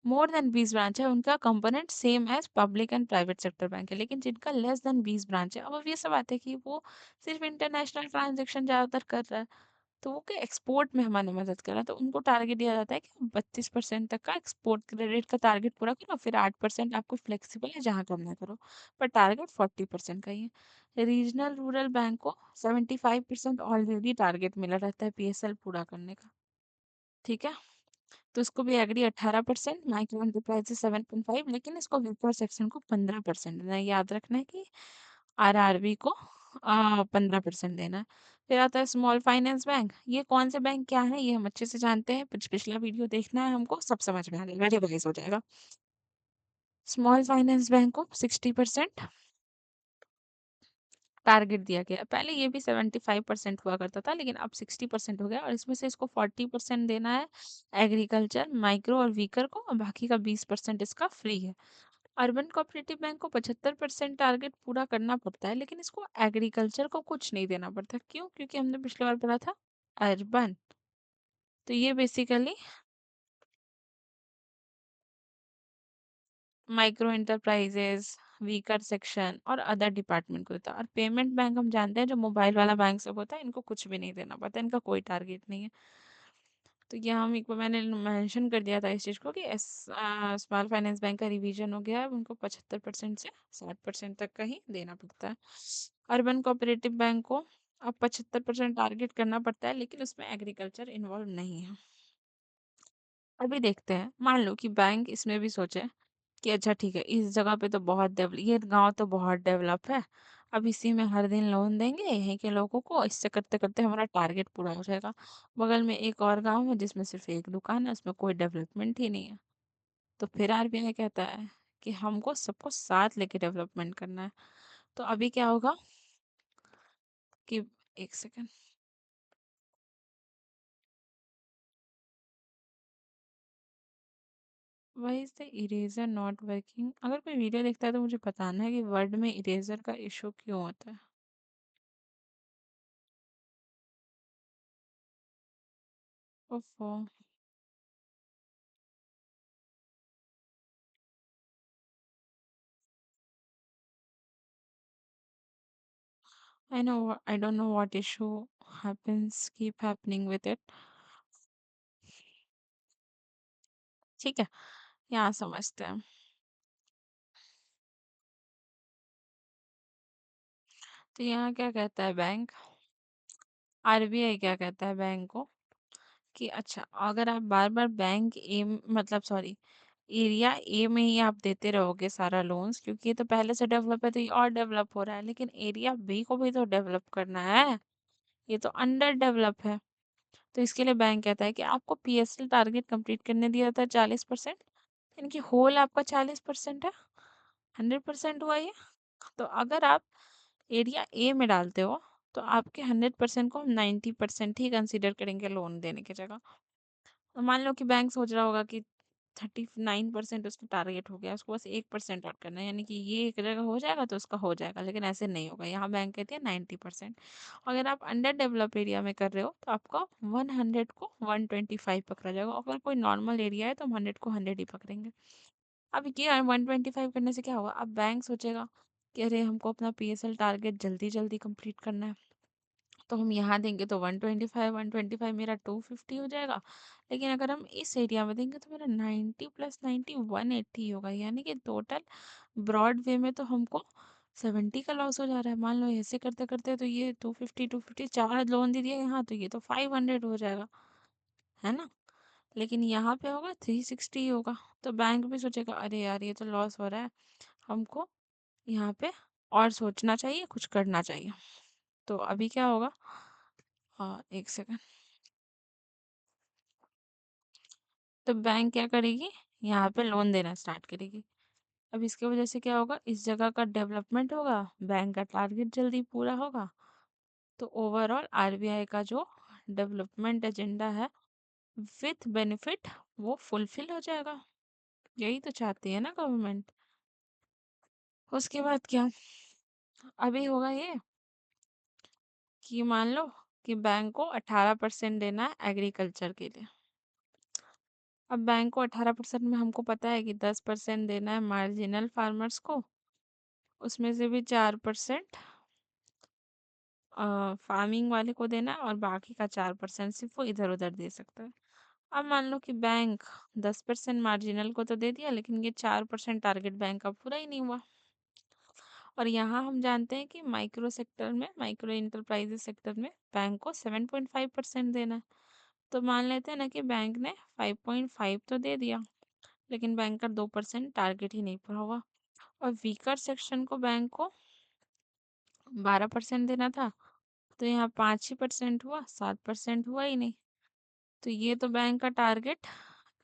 मोर देन 20 ब्रांच है, उनका component same as public and private sector bank है। लेकिन जिनका लेस देन 20 ब्रांच है, अब ये सब बात है कि वो सिर्फ इंटरनेशनल ट्रांजेक्शन ज़्यादातर कर रहा है, तो वो क्या एक्सपोर्ट में हमारी मदद कर रहा है, तो उनको टारगेट दिया जाता है कि 32% तक का एक्सपोर्ट क्रेडिट का टारगेट पूरा करो, फिर 8% आपको फ्लेक्सिबल है जहाँ करना करो, पर टारगेट 40% का ही है। रीजनल रूरल बैंक को 75% ऑलरेडी टारगेट मिला रहता है PSL पूरा करने का। ठीक है। तो इसको भी एग्री 18%, माइक्रो एंटरप्राइजेस 7.5, लेकिन इसको वीकर सेक्शन को 15% देना है। याद रखना है कि RRB को 15% देना है। फिर आता है स्मॉल फाइनेंस बैंक। ये कौन से बैंक क्या है ये हम अच्छे से जानते हैं, पिछला वीडियो देखना है हमको, सब समझ में आ जाएगा, रिवाइज हो जाएगा। स्मॉल फाइनेंस बैंक को 60% टारगेट दिया गया है। पहले ये भी 75% हुआ करता था, लेकिन अब 60% हो गया, और इसमें से इसको 40% देना है एग्रीकल्चर, माइक्रो और वीकर को, और बाकी का 20% इसका फ्री है। अर्बन कोऑपरेटिव बैंक को 75% टारगेट पूरा करना पड़ता है, लेकिन इसको एग्रीकल्चर को कुछ नहीं देना पड़ता। क्यों? क्योंकि हमने पिछली बार पढ़ा था अर्बन, तो ये basically micro enterprises, weaker section और अदर डिपार्टमेंट को देता है। और पेमेंट बैंक हम जानते हैं जो मोबाइल वाला बैंक सब होता है, इनको कुछ भी नहीं देना पड़ता, इनका कोई टारगेट नहीं है। तो ये हम एक बार मैंने मेंशन कर दिया था इस चीज़ को कि स्मॉल फाइनेंस बैंक का रिवीजन हो गया है, उनको 75% से 60% तक का ही देना पड़ता है। अर्बन कोऑपरेटिव बैंक को अब 75% टारगेट करना पड़ता है, लेकिन उसमें एग्रीकल्चर इन्वॉल्व नहीं है। अभी देखते हैं, मान लो कि बैंक इसमें भी सोचे कि अच्छा ठीक है, इस जगह पे तो बहुत डेवलप, ये गांव तो बहुत डेवलप है, अब इसी में हर दिन लोन देंगे यहीं के लोगों को, इससे करते करते हमारा टारगेट पूरा हो जाएगा। बगल में एक और गांव है जिसमें सिर्फ एक दुकान है, उसमें कोई डेवलपमेंट ही नहीं है। तो फिर आरबीआई कहता है कि हमको सबको साथ लेके डेवलपमेंट करना है। तो अभी क्या होगा कि, एक second, why is the eraser not working? अगर कोई वीडियो देखता है तो मुझे बताना है कि वर्ड में इरेजर का इशू क्यों होता है। ओफो। I don't know what issue happens, keep happening with it. ठीक है, यहाँ समझते हैं। तो यहाँ क्या कहता है बैंक, आरबीआई क्या कहता है बैंक को कि अच्छा, अगर आप बार बार बैंक ए, मतलब सॉरी, एरिया ए में ही आप देते रहोगे सारा लोन्स, क्योंकि ये तो पहले से डेवलप है तो ये और डेवलप हो रहा है, लेकिन एरिया बी को भी तो डेवलप करना है, ये तो अंडर डेवलप है। तो इसके लिए बैंक कहता है कि आपको पीएसएल टारगेट कंप्लीट करने दिया था 40%, यानी कि होल आपका 40% है, 100% हुआ ये। तो अगर आप एरिया ए में डालते हो तो आपके 100% को हम 90% ही कंसिडर करेंगे लोन देने की जगह। तो मान लो कि बैंक सोच रहा होगा कि 39% उसका टारगेट हो गया, उसको बस 1% ऐड करना है, यानी कि ये एक जगह हो जाएगा तो उसका हो जाएगा, लेकिन ऐसे नहीं होगा, यहाँ बैंक कहती है 90%। अगर आप अंडर डेवलप एरिया में कर रहे हो तो आपका 100 को 125 पकड़ा जाएगा, अगर कोई नॉर्मल एरिया है तो हम 100 को 100 ही पकड़ेंगे। अब क्या 125 करने से क्या होगा, अब बैंक सोचेगा कि अरे हमको अपना पीएसएल टारगेट जल्दी जल्दी कंप्लीट करना है, तो हम यहाँ देंगे तो 125 मेरा 250 हो जाएगा। लेकिन अगर हम इस एरिया में देंगे तो मेरा 90 प्लस 90 180 होगा, यानी कि टोटल ब्रॉड वे में तो हमको 70 का लॉस हो जा रहा है। मान लो ऐसे करते करते तो ये 250 चार लोन दे दिया यहाँ, तो ये तो 500 हो जाएगा, है ना। लेकिन यहाँ पे होगा 360 होगा। तो बैंक भी सोचेगा अरे यार ये तो लॉस हो रहा है, हमको यहाँ पे और सोचना चाहिए, कुछ करना चाहिए। तो अभी क्या होगा, हाँ एक सेकंड, तो बैंक क्या करेगी, यहाँ पे लोन देना स्टार्ट करेगी। अब इसके वजह से क्या होगा, इस जगह का डेवलपमेंट होगा, बैंक का टारगेट जल्दी पूरा होगा, तो ओवरऑल आरबीआई का जो डेवलपमेंट एजेंडा है विथ बेनिफिट वो फुलफिल हो जाएगा। यही तो चाहती है ना गवर्नमेंट। उसके बाद क्या, अभी होगा ये कि मान लो कि बैंक को 18% देना है एग्रीकल्चर के लिए। अब बैंक को 18% में हमको पता है कि 10% देना है मार्जिनल फार्मर्स को, उसमें से भी 4% फार्मिंग वाले को देना है, और बाकी का 4% सिर्फ वो इधर उधर दे सकता है। अब मान लो कि बैंक 10% मार्जिनल को तो दे दिया, लेकिन ये 4% टारगेट बैंक का पूरा ही नहीं हुआ। और यहाँ हम जानते हैं कि माइक्रो सेक्टर में, माइक्रो इंटरप्राइजेस सेक्टर में बैंक को 7.5% देना है। तो मान लेते हैं ना कि बैंक ने 5.5 तो दे दिया, लेकिन बैंक का 2% टारगेट ही नहीं पूरा हुआ। और वीकर सेक्शन को बैंक को 12% देना था, तो यहाँ 5% हुआ, 7% हुआ ही नहीं। तो ये तो बैंक का टारगेट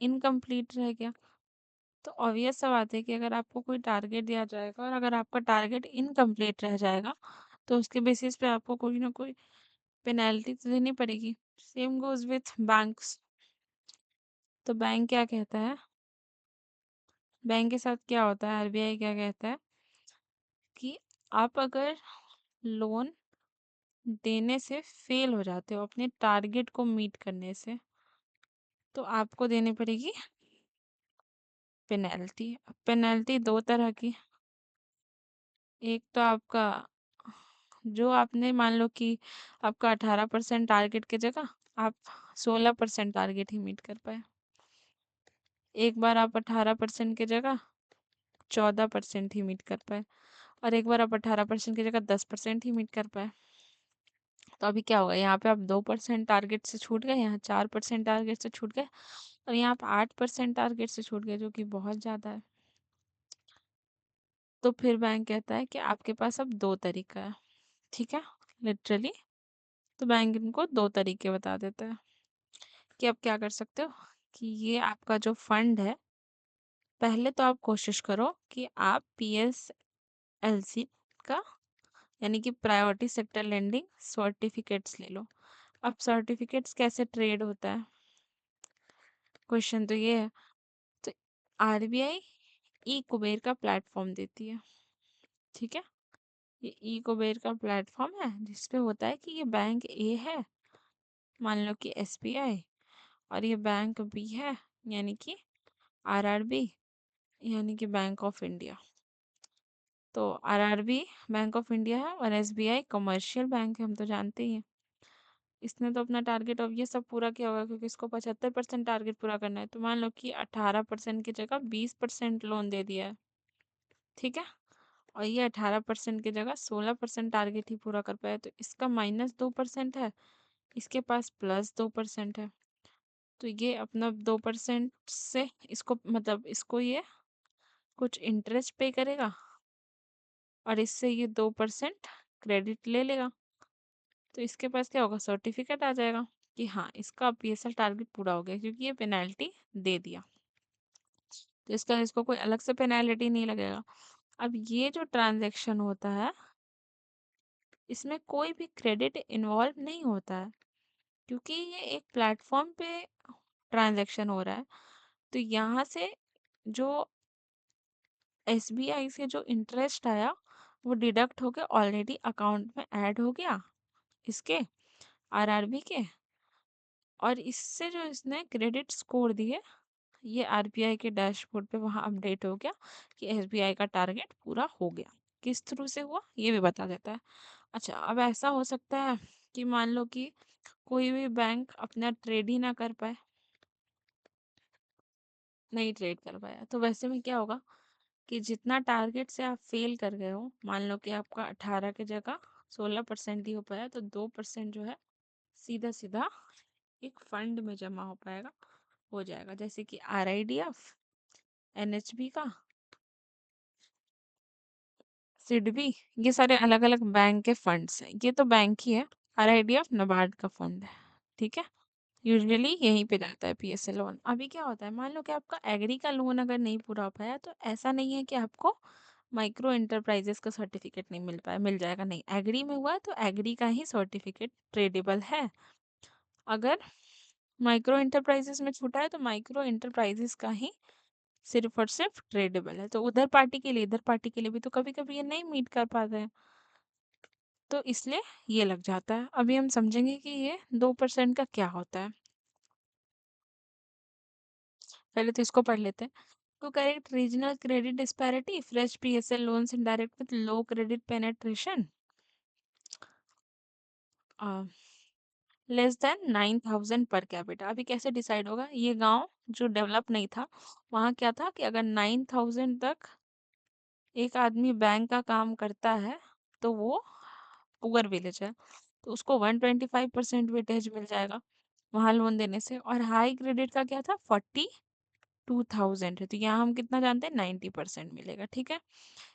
इनकम्प्लीट रह गया। तो ऑब्वियस सा बात है कि अगर आपको कोई टारगेट दिया जाएगा और अगर आपका टारगेट इनकम्प्लीट रह जाएगा तो उसके बेसिस पे आपको कोई ना कोई पेनल्टी तो देनी पड़ेगी। Same goes with banks. तो बैंक क्या कहता है, बैंक के साथ क्या होता है, आरबीआई क्या कहता है कि आप अगर लोन देने से फेल हो जाते हो अपने टारगेट को मीट करने से, तो आपको देनी पड़ेगी पेनल्टी, पेनल्टी दो तरह की। एक तो आपका, जो आपने मान लो कि आपका 18% टारगेट की जगह आप 16% टारगेट ही मीट कर पाए। एक बार आप 18% की जगह 14% ही मीट कर पाए, और एक बार आप 18% की जगह 10% ही मीट कर पाए। तो अभी क्या होगा, यहाँ पे आप 2% टारगेट से छूट गए, यहाँ 4% टारगेट से छूट गए, और यहाँ आप 8% टारगेट से छूट गए, जो कि बहुत ज़्यादा है। तो फिर बैंक कहता है कि आपके पास अब दो तरीका है, ठीक है, लिटरली। तो बैंक इनको दो तरीके बता देता है कि आप क्या कर सकते हो, कि ये आपका जो फंड है, पहले तो आप कोशिश करो कि आप PSLC का, यानी कि प्रायोरिटी सेक्टर लेंडिंग सर्टिफिकेट्स ले लो। अब सर्टिफिकेट्स कैसे ट्रेड होता है, क्वेश्चन तो ये है। तो RBI ई कुबेर का प्लेटफॉर्म देती है, ठीक है। ये ई कुबेर का प्लेटफॉर्म है जिसपे होता है कि ये बैंक ए है, मान लो कि SBI, और ये बैंक बी है, यानी कि RRB, यानी कि बैंक ऑफ इंडिया। तो RRB बैंक ऑफ इंडिया है, और SBI कमर्शियल बैंक है, हम तो जानते ही हैं। इसने तो अपना टारगेट अब ये सब पूरा किया होगा, क्योंकि इसको 75% टारगेट पूरा करना है। तो मान लो कि 18% की जगह 20% लोन दे दिया है, ठीक है, और ये 18% की जगह 16% टारगेट ही पूरा कर पाया, तो इसका -2% है, इसके पास +2% है। तो ये अपना 2% से इसको, मतलब इसको ये कुछ इंटरेस्ट पे करेगा, और इससे ये 2% क्रेडिट ले लेगा। तो इसके पास क्या होगा, सर्टिफिकेट आ जाएगा कि हाँ, इसका PSL टारगेट पूरा हो गया, क्योंकि ये पेनल्टी दे दिया। तो इसका, इसको कोई अलग से पेनल्टी नहीं लगेगा। अब ये जो ट्रांजैक्शन होता है, इसमें कोई भी क्रेडिट इन्वॉल्व नहीं होता है, क्योंकि ये एक प्लेटफॉर्म पे ट्रांजैक्शन हो रहा है। तो यहाँ से जो SBI से जो इंटरेस्ट आया, वो डिडक्ट होके ऑलरेडी अकाउंट में ऐड हो गया इसके, RRB के, और इससे जो इसने क्रेडिट स्कोर दिए, ये RBI के डैशबोर्ड पे वहाँ अपडेट हो गया कि SBI का टारगेट पूरा हो गया। किस थ्रू से हुआ, ये भी बता देता है। अच्छा, अब ऐसा हो सकता है कि मान लो कि कोई भी बैंक अपना ट्रेड ही ना कर पाए, नहीं ट्रेड कर पाया, तो वैसे में क्या होगा कि जितना टारगेट से आप फेल कर गए हो, मान लो कि आपका 18 की जगह 16% ही हो पाया, तो 2% जो है सीधा सीधा एक फंड में जमा हो पाएगा, हो जाएगा, जैसे कि RIDF, NHB का, सिडबी, ये सारे अलग अलग बैंक के फंड्स हैं। ये तो बैंक ही है, RIDF नाबार्ड का फंड है, ठीक है। यूजुअली यहीं पे जाता है PSL लोन। अभी क्या होता है, मान लो कि आपका एग्री का लोन अगर नहीं पूरा हो पाया, तो ऐसा नहीं है कि आपको माइक्रो एंटरप्राइजेस का सर्टिफिकेट नहीं मिल पाया, मिल जाएगा, नहीं, एग्री में हुआ है तो एग्री का ही सर्टिफिकेट ट्रेडेबल है। अगर माइक्रो एंटरप्राइजेस में छूटा है, तो माइक्रो एंटरप्राइजेस का ही सिर्फ और सिर्फ ट्रेडेबल है। तो उधर पार्टी के लिए, इधर पार्टी के लिए भी तो कभी कभी ये नहीं मीट कर पाते हैं, तो इसलिए ये लग जाता है। अभी हम समझेंगे कि ये 2% का क्या होता है। पहले तो इसको पढ़ लेते हैं। To correct regional credit disparity, fresh PSL loans in direct with low credit penetration, less than 9,000 per capita. अभी कैसे डिसाइड होगा, ये गांव जो डेवलप नहीं था, वहाँ क्या था कि अगर 9,000 तक एक आदमी बैंक का काम करता है, तो वो पुअर विलेज है, तो उसको 125% वेटेज मिल जाएगा वहाँ लोन देने से। और हाई क्रेडिट का क्या था, 42,000 है, तो यहाँ हम कितना जानते हैं, 90% मिलेगा, ठीक है।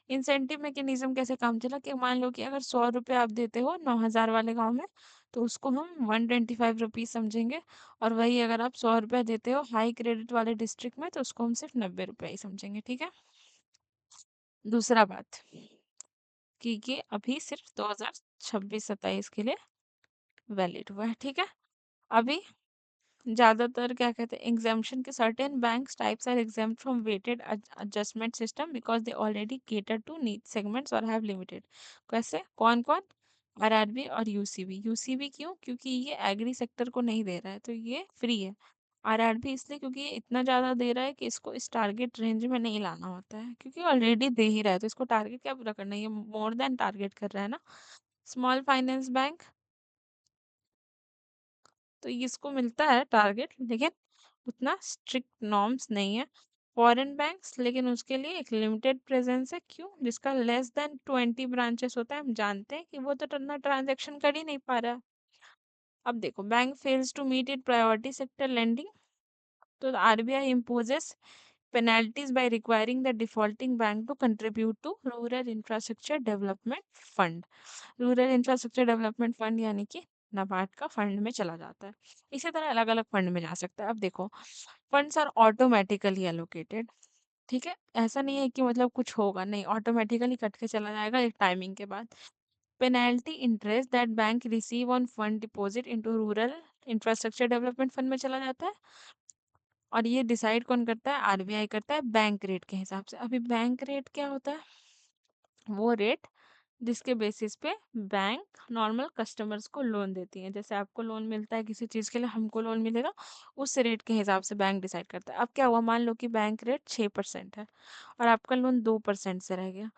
इंसेंटिव मैकेनिज्म कैसे काम चला, कि मान लो कि अगर 100 रुपये आप देते हो 9,000 वाले गांव में, तो उसको हम 125 रुपीज समझेंगे, और वही अगर आप 100 रुपया देते हो हाई क्रेडिट वाले डिस्ट्रिक्ट में, तो उसको हम सिर्फ 90 रुपया ही समझेंगे, ठीक है। दूसरा बात, कि ये अभी सिर्फ 2026-27 के लिए वैलिड हुआ है, ठीक है। अभी ज्यादातर क्या कहते हैं, एग्जाम्पशन के certain banks types are exempt from weighted adjustment system because they already cater to need segments और हैव लिमिटेड। कैसे, कौन कौन, RRB और UCB। UCB क्यों, क्योंकि ये एग्री सेक्टर को नहीं दे रहा है, तो ये फ्री है। आरआरबी इसलिए क्योंकि ये इतना ज्यादा दे रहा है कि इसको इस टारगेट रेंज में नहीं लाना होता है, क्योंकि ऑलरेडी दे ही रहा है, तो इसको टारगेट क्या पूरा करना है, ये मोर देन टारगेट कर रहा है ना। स्मॉल फाइनेंस बैंक, तो इसको मिलता है टारगेट, लेकिन उतना स्ट्रिक्ट नॉर्म्स नहीं है। फॉरेन बैंक्स, लेकिन उसके लिए एक लिमिटेड प्रेजेंस है, क्यों, जिसका लेस देन 20 ब्रांचेस होता है, हम जानते हैं कि वो तो इतना ट्रांजेक्शन कर ही नहीं पा रहा है। अब देखो, bank fails to meet it priority sector lending, तो RBI imposes penalties by requiring the defaulting bank to contribute to rural infrastructure development fund। Rural infrastructure development fund यानी कि नाबार्ड का फंड में चला जाता है। इसी तरह अलग अलग फंड में जा सकता है। अब देखो, फंड्स आर ऑटोमेटिकली एलोकेटेड, ठीक है, ऐसा नहीं है कि मतलब कुछ होगा, नहीं, ऑटोमेटिकली कट के चला जाएगा एक टाइमिंग के बाद। Penalty interest that bank receive on fund deposit into rural infrastructure development fund में चला जाता है, और ये डिसाइड कौन करता है, आरबीआई करता है बैंक रेट के हिसाब से। अभी बैंक रेट क्या होता है, वो रेट जिसके बेसिस पे बैंक नॉर्मल कस्टमर्स को लोन देती है, जैसे आपको लोन मिलता है किसी चीज़ के लिए, हमको लोन मिलेगा, उस रेट के हिसाब से बैंक डिसाइड करता है। अब क्या हुआ, मान लो कि बैंक रेट 6% है और आपका लोन 2% से रह गया,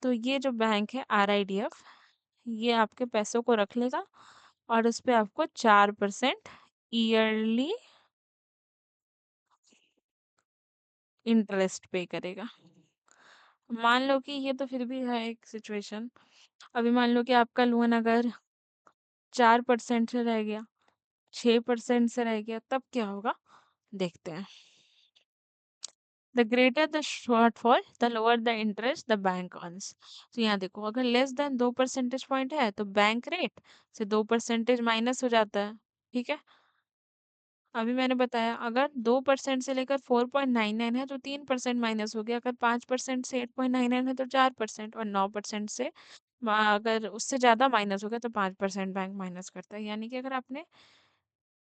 तो ये जो बैंक है आरआईडीएफ, ये आपके पैसों को रख लेगा और उस पे आपको 4% ईयरली इंटरेस्ट पे करेगा। मान लो कि ये तो फिर भी है एक सिचुएशन। अभी मान लो कि आपका लोन अगर 4% से रह गया, 6% से रह गया, तब क्या होगा, देखते हैं। The greater the shortfall the lower the interest the bank earns. तो यहाँ देखो, अगर लेस देन 2 परसेंटेज पॉइंट है तो बैंक रेट से 2% माइनस हो जाता है, ठीक है। अभी मैंने बताया, अगर 2% से लेकर 4.99 है तो 3% माइनस हो गया, अगर 5% से 8.99 है तो 4%, और 9% से अगर उससे ज्यादा माइनस हो गया तो 5% बैंक माइनस करता है। यानी कि अगर आपने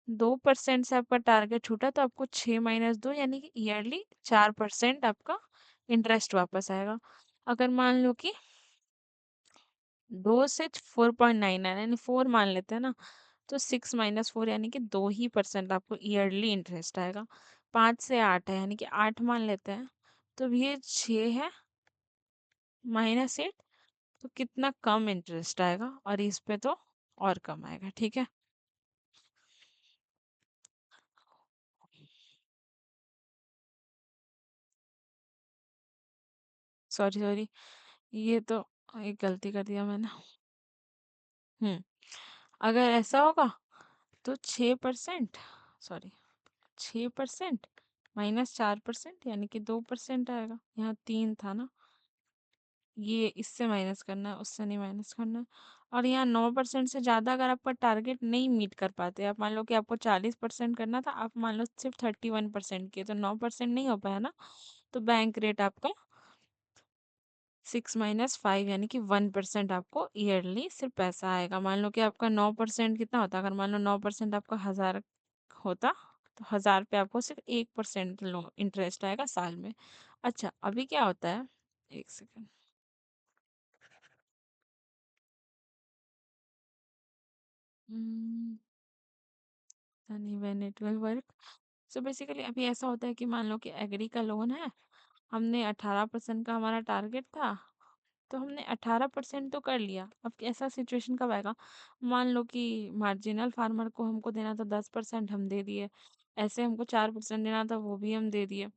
2% से आपका टारगेट छूटा तो आपको 6 - 2 यानी कि ईयरली 4% आपका इंटरेस्ट वापस आएगा। अगर मान लो कि 2 से 4.99 यानी 4 मान लेते हैं ना, तो 6 - 4 यानी कि 2% आपको ईयरली इंटरेस्ट आएगा। 5 से 8 है यानी कि 8 मान लेते हैं, तो ये 6 है -8, तो कितना कम इंटरेस्ट आएगा, और इस पे तो और कम आएगा, ठीक है। सॉरी सॉरी, ये तो एक गलती कर दिया मैंने। हम्म, अगर ऐसा होगा तो 6%, सॉरी, 6% -4% यानी कि 2% आएगा। यहाँ 3 था ना, ये इससे माइनस करना है, उससे नहीं माइनस करना है। और यहाँ 9% से ज़्यादा अगर आपका टारगेट नहीं मीट कर पाते, आप मान लो कि आपको 40% करना था, आप मान लो सिर्फ 31% किए, तो 9% नहीं हो पाया ना, तो बैंक रेट आपका 6 - 5 यानी कि 1% आपको ईयरली सिर्फ पैसा आएगा। मान लो कि आपका 9% कितना होता, अगर मान लो 9% आपका 1000 होता, तो 1000 पे आपको सिर्फ 1% लो इंटरेस्ट आएगा साल में। अच्छा, अभी क्या होता है, एक सेकेंड। नहीं, when it will work, so basically अभी ऐसा होता है कि मान लो कि एग्री का लोन है, हमने 18% का हमारा टारगेट था, तो हमने 18% तो कर लिया। अब ऐसा सिचुएशन कब आएगा, मान लो कि मार्जिनल फार्मर को हमको देना था 10%, हम दे दिए, ऐसे हमको 4% देना था, वो भी हम दे दिए।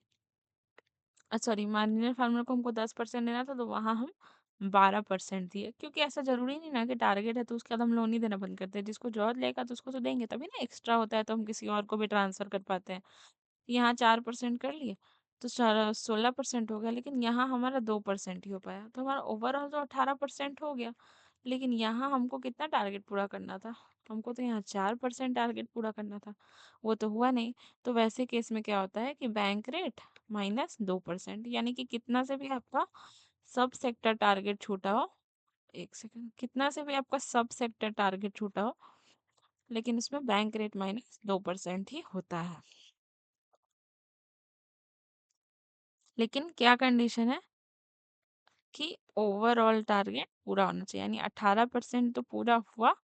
सॉरी, मार्जिनल फार्मर को हमको 10% देना था, तो वहाँ हम 12% दिए, क्योंकि ऐसा जरूरी नहीं ना कि टारगेट है तो उसके बाद हम लोन ही देना बंद करते हैं, जिसको जॉब लेगा तो उसको तो देंगे, तभी ना एक्स्ट्रा होता है तो हम किसी और को भी ट्रांसफर कर पाते हैं। यहाँ 4% कर लिए तो 16% हो गया, लेकिन यहाँ हमारा 2% ही हो पाया, तो हमारा ओवरऑल तो 18% हो गया। लेकिन यहाँ हमको कितना टारगेट पूरा करना था, हमको तो यहाँ 4% टारगेट पूरा करना था, वो तो हुआ नहीं। तो वैसे केस में क्या होता है कि बैंक रेट -2%, यानी कि कितना से भी आपका सब सेक्टर टारगेट छूटा हो, एक सेकंड, कितना से भी आपका सब सेक्टर टारगेट छूटा हो, लेकिन उसमें बैंक रेट -2% ही होता है। लेकिन क्या कंडीशन है कि ओवरऑल टारगेट पूरा होना चाहिए, यानी 18% तो पूरा हुआ,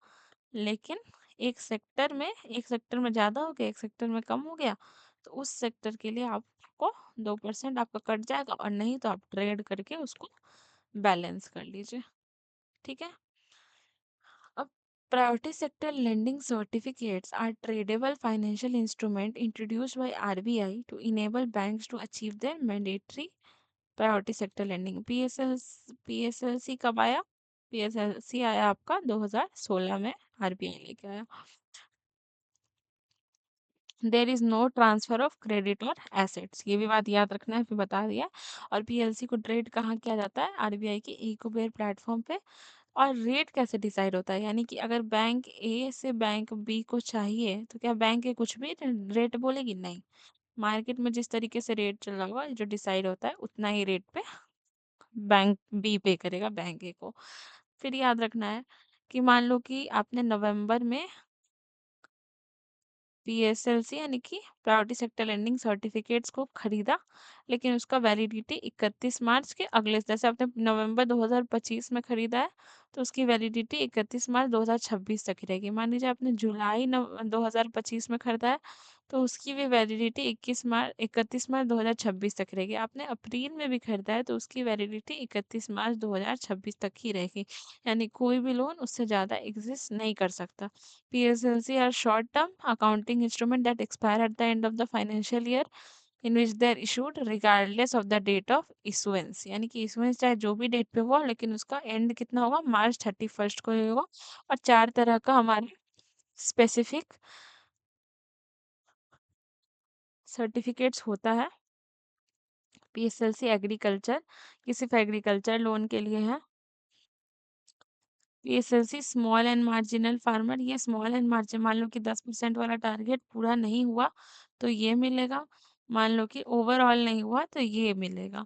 लेकिन एक सेक्टर में ज़्यादा हो गया, एक सेक्टर में कम हो गया, तो उस सेक्टर के लिए आपको 2% आपका कट जाएगा, और नहीं तो आप ट्रेड करके उसको बैलेंस कर लीजिए। ठीक है। अब priority sector lending certificates are tradeable financial instrument introduced by RBI to enable banks to achieve their mandatory priority sector lending. PSLC कब आया? पीएसएलसी आया आपका 2016 में, आरबीआई लेके आया। There is no transfer of credit और एसेट्स, ये भी बात याद रखना है, फिर बता दिया। और पीएलसी को ट्रेड कहाँ किया जाता है? आरबीआई के इकोबेर प्लेटफॉर्म पे। और रेट कैसे डिसाइड होता है? यानी कि अगर बैंक ए से बैंक बी को चाहिए, तो क्या बैंक ए कुछ भी रेट बोलेगी? नहीं। मार्केट में जिस तरीके से रेट चल रहा होगा, जो डिसाइड होता है, उतना ही रेट पे बैंक बी पे करेगा बैंक ए को। फिर याद रखना है कि मान लो कि आपने नवंबर में पीएसएलसी यानी कि प्रायोरिटी सेक्टर लेंडिंग सर्टिफिकेट्स को खरीदा, लेकिन उसका वैलिडिटी 31 मार्च के अगले, जैसे आपने नवंबर 2025 में खरीदा है, तो उसकी वैलिडिटी 31 मार्च 2026 तक ही रहेगी। मान लीजिए आपने जुलाई 2025 में खरीदा है, तो उसकी भी वैलिडिटी 31 मार्च 2026 तक रहेगी। आपने अप्रैल में भी खरीदा है, तो उसकी वैलिडिटी 31 मार्च 2026 तक ही रहेगी। यानी कोई भी लोन उससे ज़्यादा एग्जिस्ट नहीं कर सकता। PSLC are short-term accounting instrument that expire at the end of the financial year in which they are issued regardless of the date of issuance। यानी कि issuance चाहे जो भी डेट पे हुआ, लेकिन उसका एंड कितना होगा? मार्च 31 को ही होगा। और 4 तरह का हमारे स्पेसिफिक सर्टिफिकेट्स होता है। PSLC एग्रीकल्चर, ये सिर्फ एग्रीकल्चर लोन के लिए है। PSLC small and marginal farmer, ये स्मॉल एंड मार्जिन, मान लो कि 10% वाला टारगेट पूरा नहीं हुआ तो ये मिलेगा, मान लो कि ओवरऑल नहीं हुआ तो ये मिलेगा।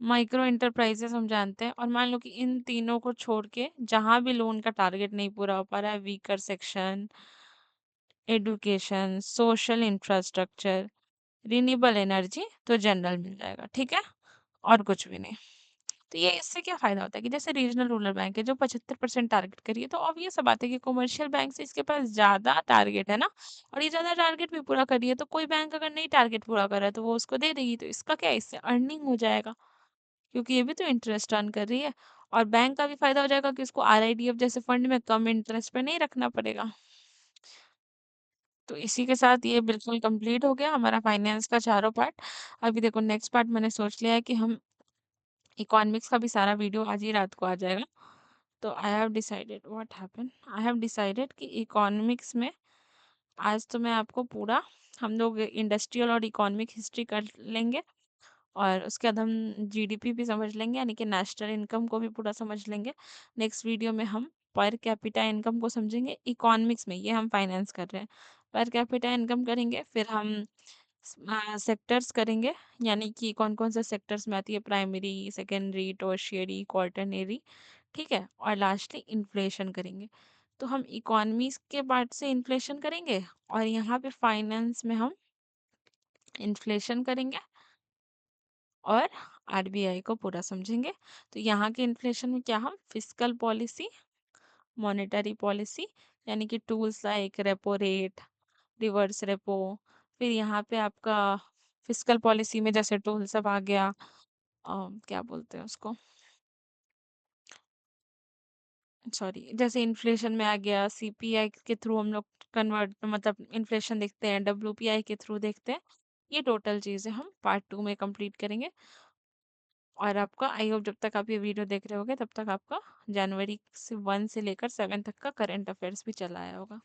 माइक्रो इंटरप्राइजेस हम जानते हैं। और मान लो कि इन तीनों को छोड़ के जहां भी लोन का टारगेट नहीं पूरा हो पा रहा है, weaker section, education, social infrastructure, renewable energy, तो जनरल मिल जाएगा। ठीक है, और कुछ भी नहीं। तो ये इससे क्या फायदा होता है कि जैसे रीजनल रूरल बैंक है जो 75% टारगेट करिए, तो ऑब्वियस सा बात है कि कमर्शियल बैंक से इसके पास ज्यादा टारगेट है ना, और ये ज्यादा टारगेट भी पूरा करिए, तो कोई बैंक अगर नहीं टारगेट पूरा कर रहा है तो वो उसको दे देगी, तो इसका क्या है? इससे अर्निंग हो जाएगा, क्योंकि ये भी तो इंटरेस्ट अर्न कर रही है। और बैंक का भी फायदा हो जाएगा कि उसको आरआईडीएफ जैसे फंड में कम इंटरेस्ट पे नहीं रखना पड़ेगा। तो इसी के साथ ये बिल्कुल कंप्लीट हो गया हमारा फाइनेंस का चारों पार्ट। अभी देखो नेक्स्ट पार्ट मैंने सोच लिया है कि हम इकोनॉमिक्स का भी सारा वीडियो आज ही रात को आ जाएगा। तो आई हैव डिसाइडेड कि इकोनॉमिक्स में आज तो मैं आपको पूरा, हम लोग इंडस्ट्रियल और इकोनॉमिक हिस्ट्री कर लेंगे, और उसके बाद हम जीडीपी भी समझ लेंगे, यानी कि नेशनल इनकम को भी पूरा समझ लेंगे। नेक्स्ट वीडियो में हम पर कैपिटा इनकम को समझेंगे इकोनॉमिक्स में, ये हम फाइनेंस कर रहे हैं। पर कैपिटा इनकम करेंगे, फिर हम सेक्टर्स करेंगे, यानी कि कौन कौन से सेक्टर्स में आती है, प्राइमरी, सेकेंडरी, टर्शियरी, क्वार्टरनरी। ठीक है, और लास्टली इन्फ्लेशन करेंगे। तो हम इकोनॉमीज के पार्ट से इन्फ्लेशन करेंगे, और यहाँ पे फाइनेंस में हम इन्फ्लेशन करेंगे, और आरबीआई को पूरा समझेंगे। तो यहाँ के इन्फ्लेशन में क्या, हम फिस्कल पॉलिसी, मॉनेटरी पॉलिसी, यानी कि tools like repo rate, reverse repo, फिर यहाँ पे आपका फिस्कल पॉलिसी में जैसे टूल सब आ गया, क्या बोलते हैं उसको, सॉरी, जैसे इन्फ्लेशन में आ गया सीपीआई के थ्रू हम लोग कन्वर्ट, मतलब इन्फ्लेशन देखते हैं, डब्ल्यूपीआई के थ्रू देखते हैं। ये टोटल चीज़ें हम पार्ट 2 में कंप्लीट करेंगे। और आपका आई होप जब तक आप ये वीडियो देख रहे होगे तब तक आपका जनवरी से 1 से लेकर 7 तक का करंट अफेयर्स भी चला आया होगा।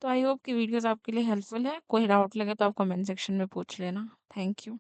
तो आई होप कि वीडियोस आपके लिए हेल्पफुल है। कोई डाउट लगे तो आप कमेंट सेक्शन में पूछ लेना। Thank you.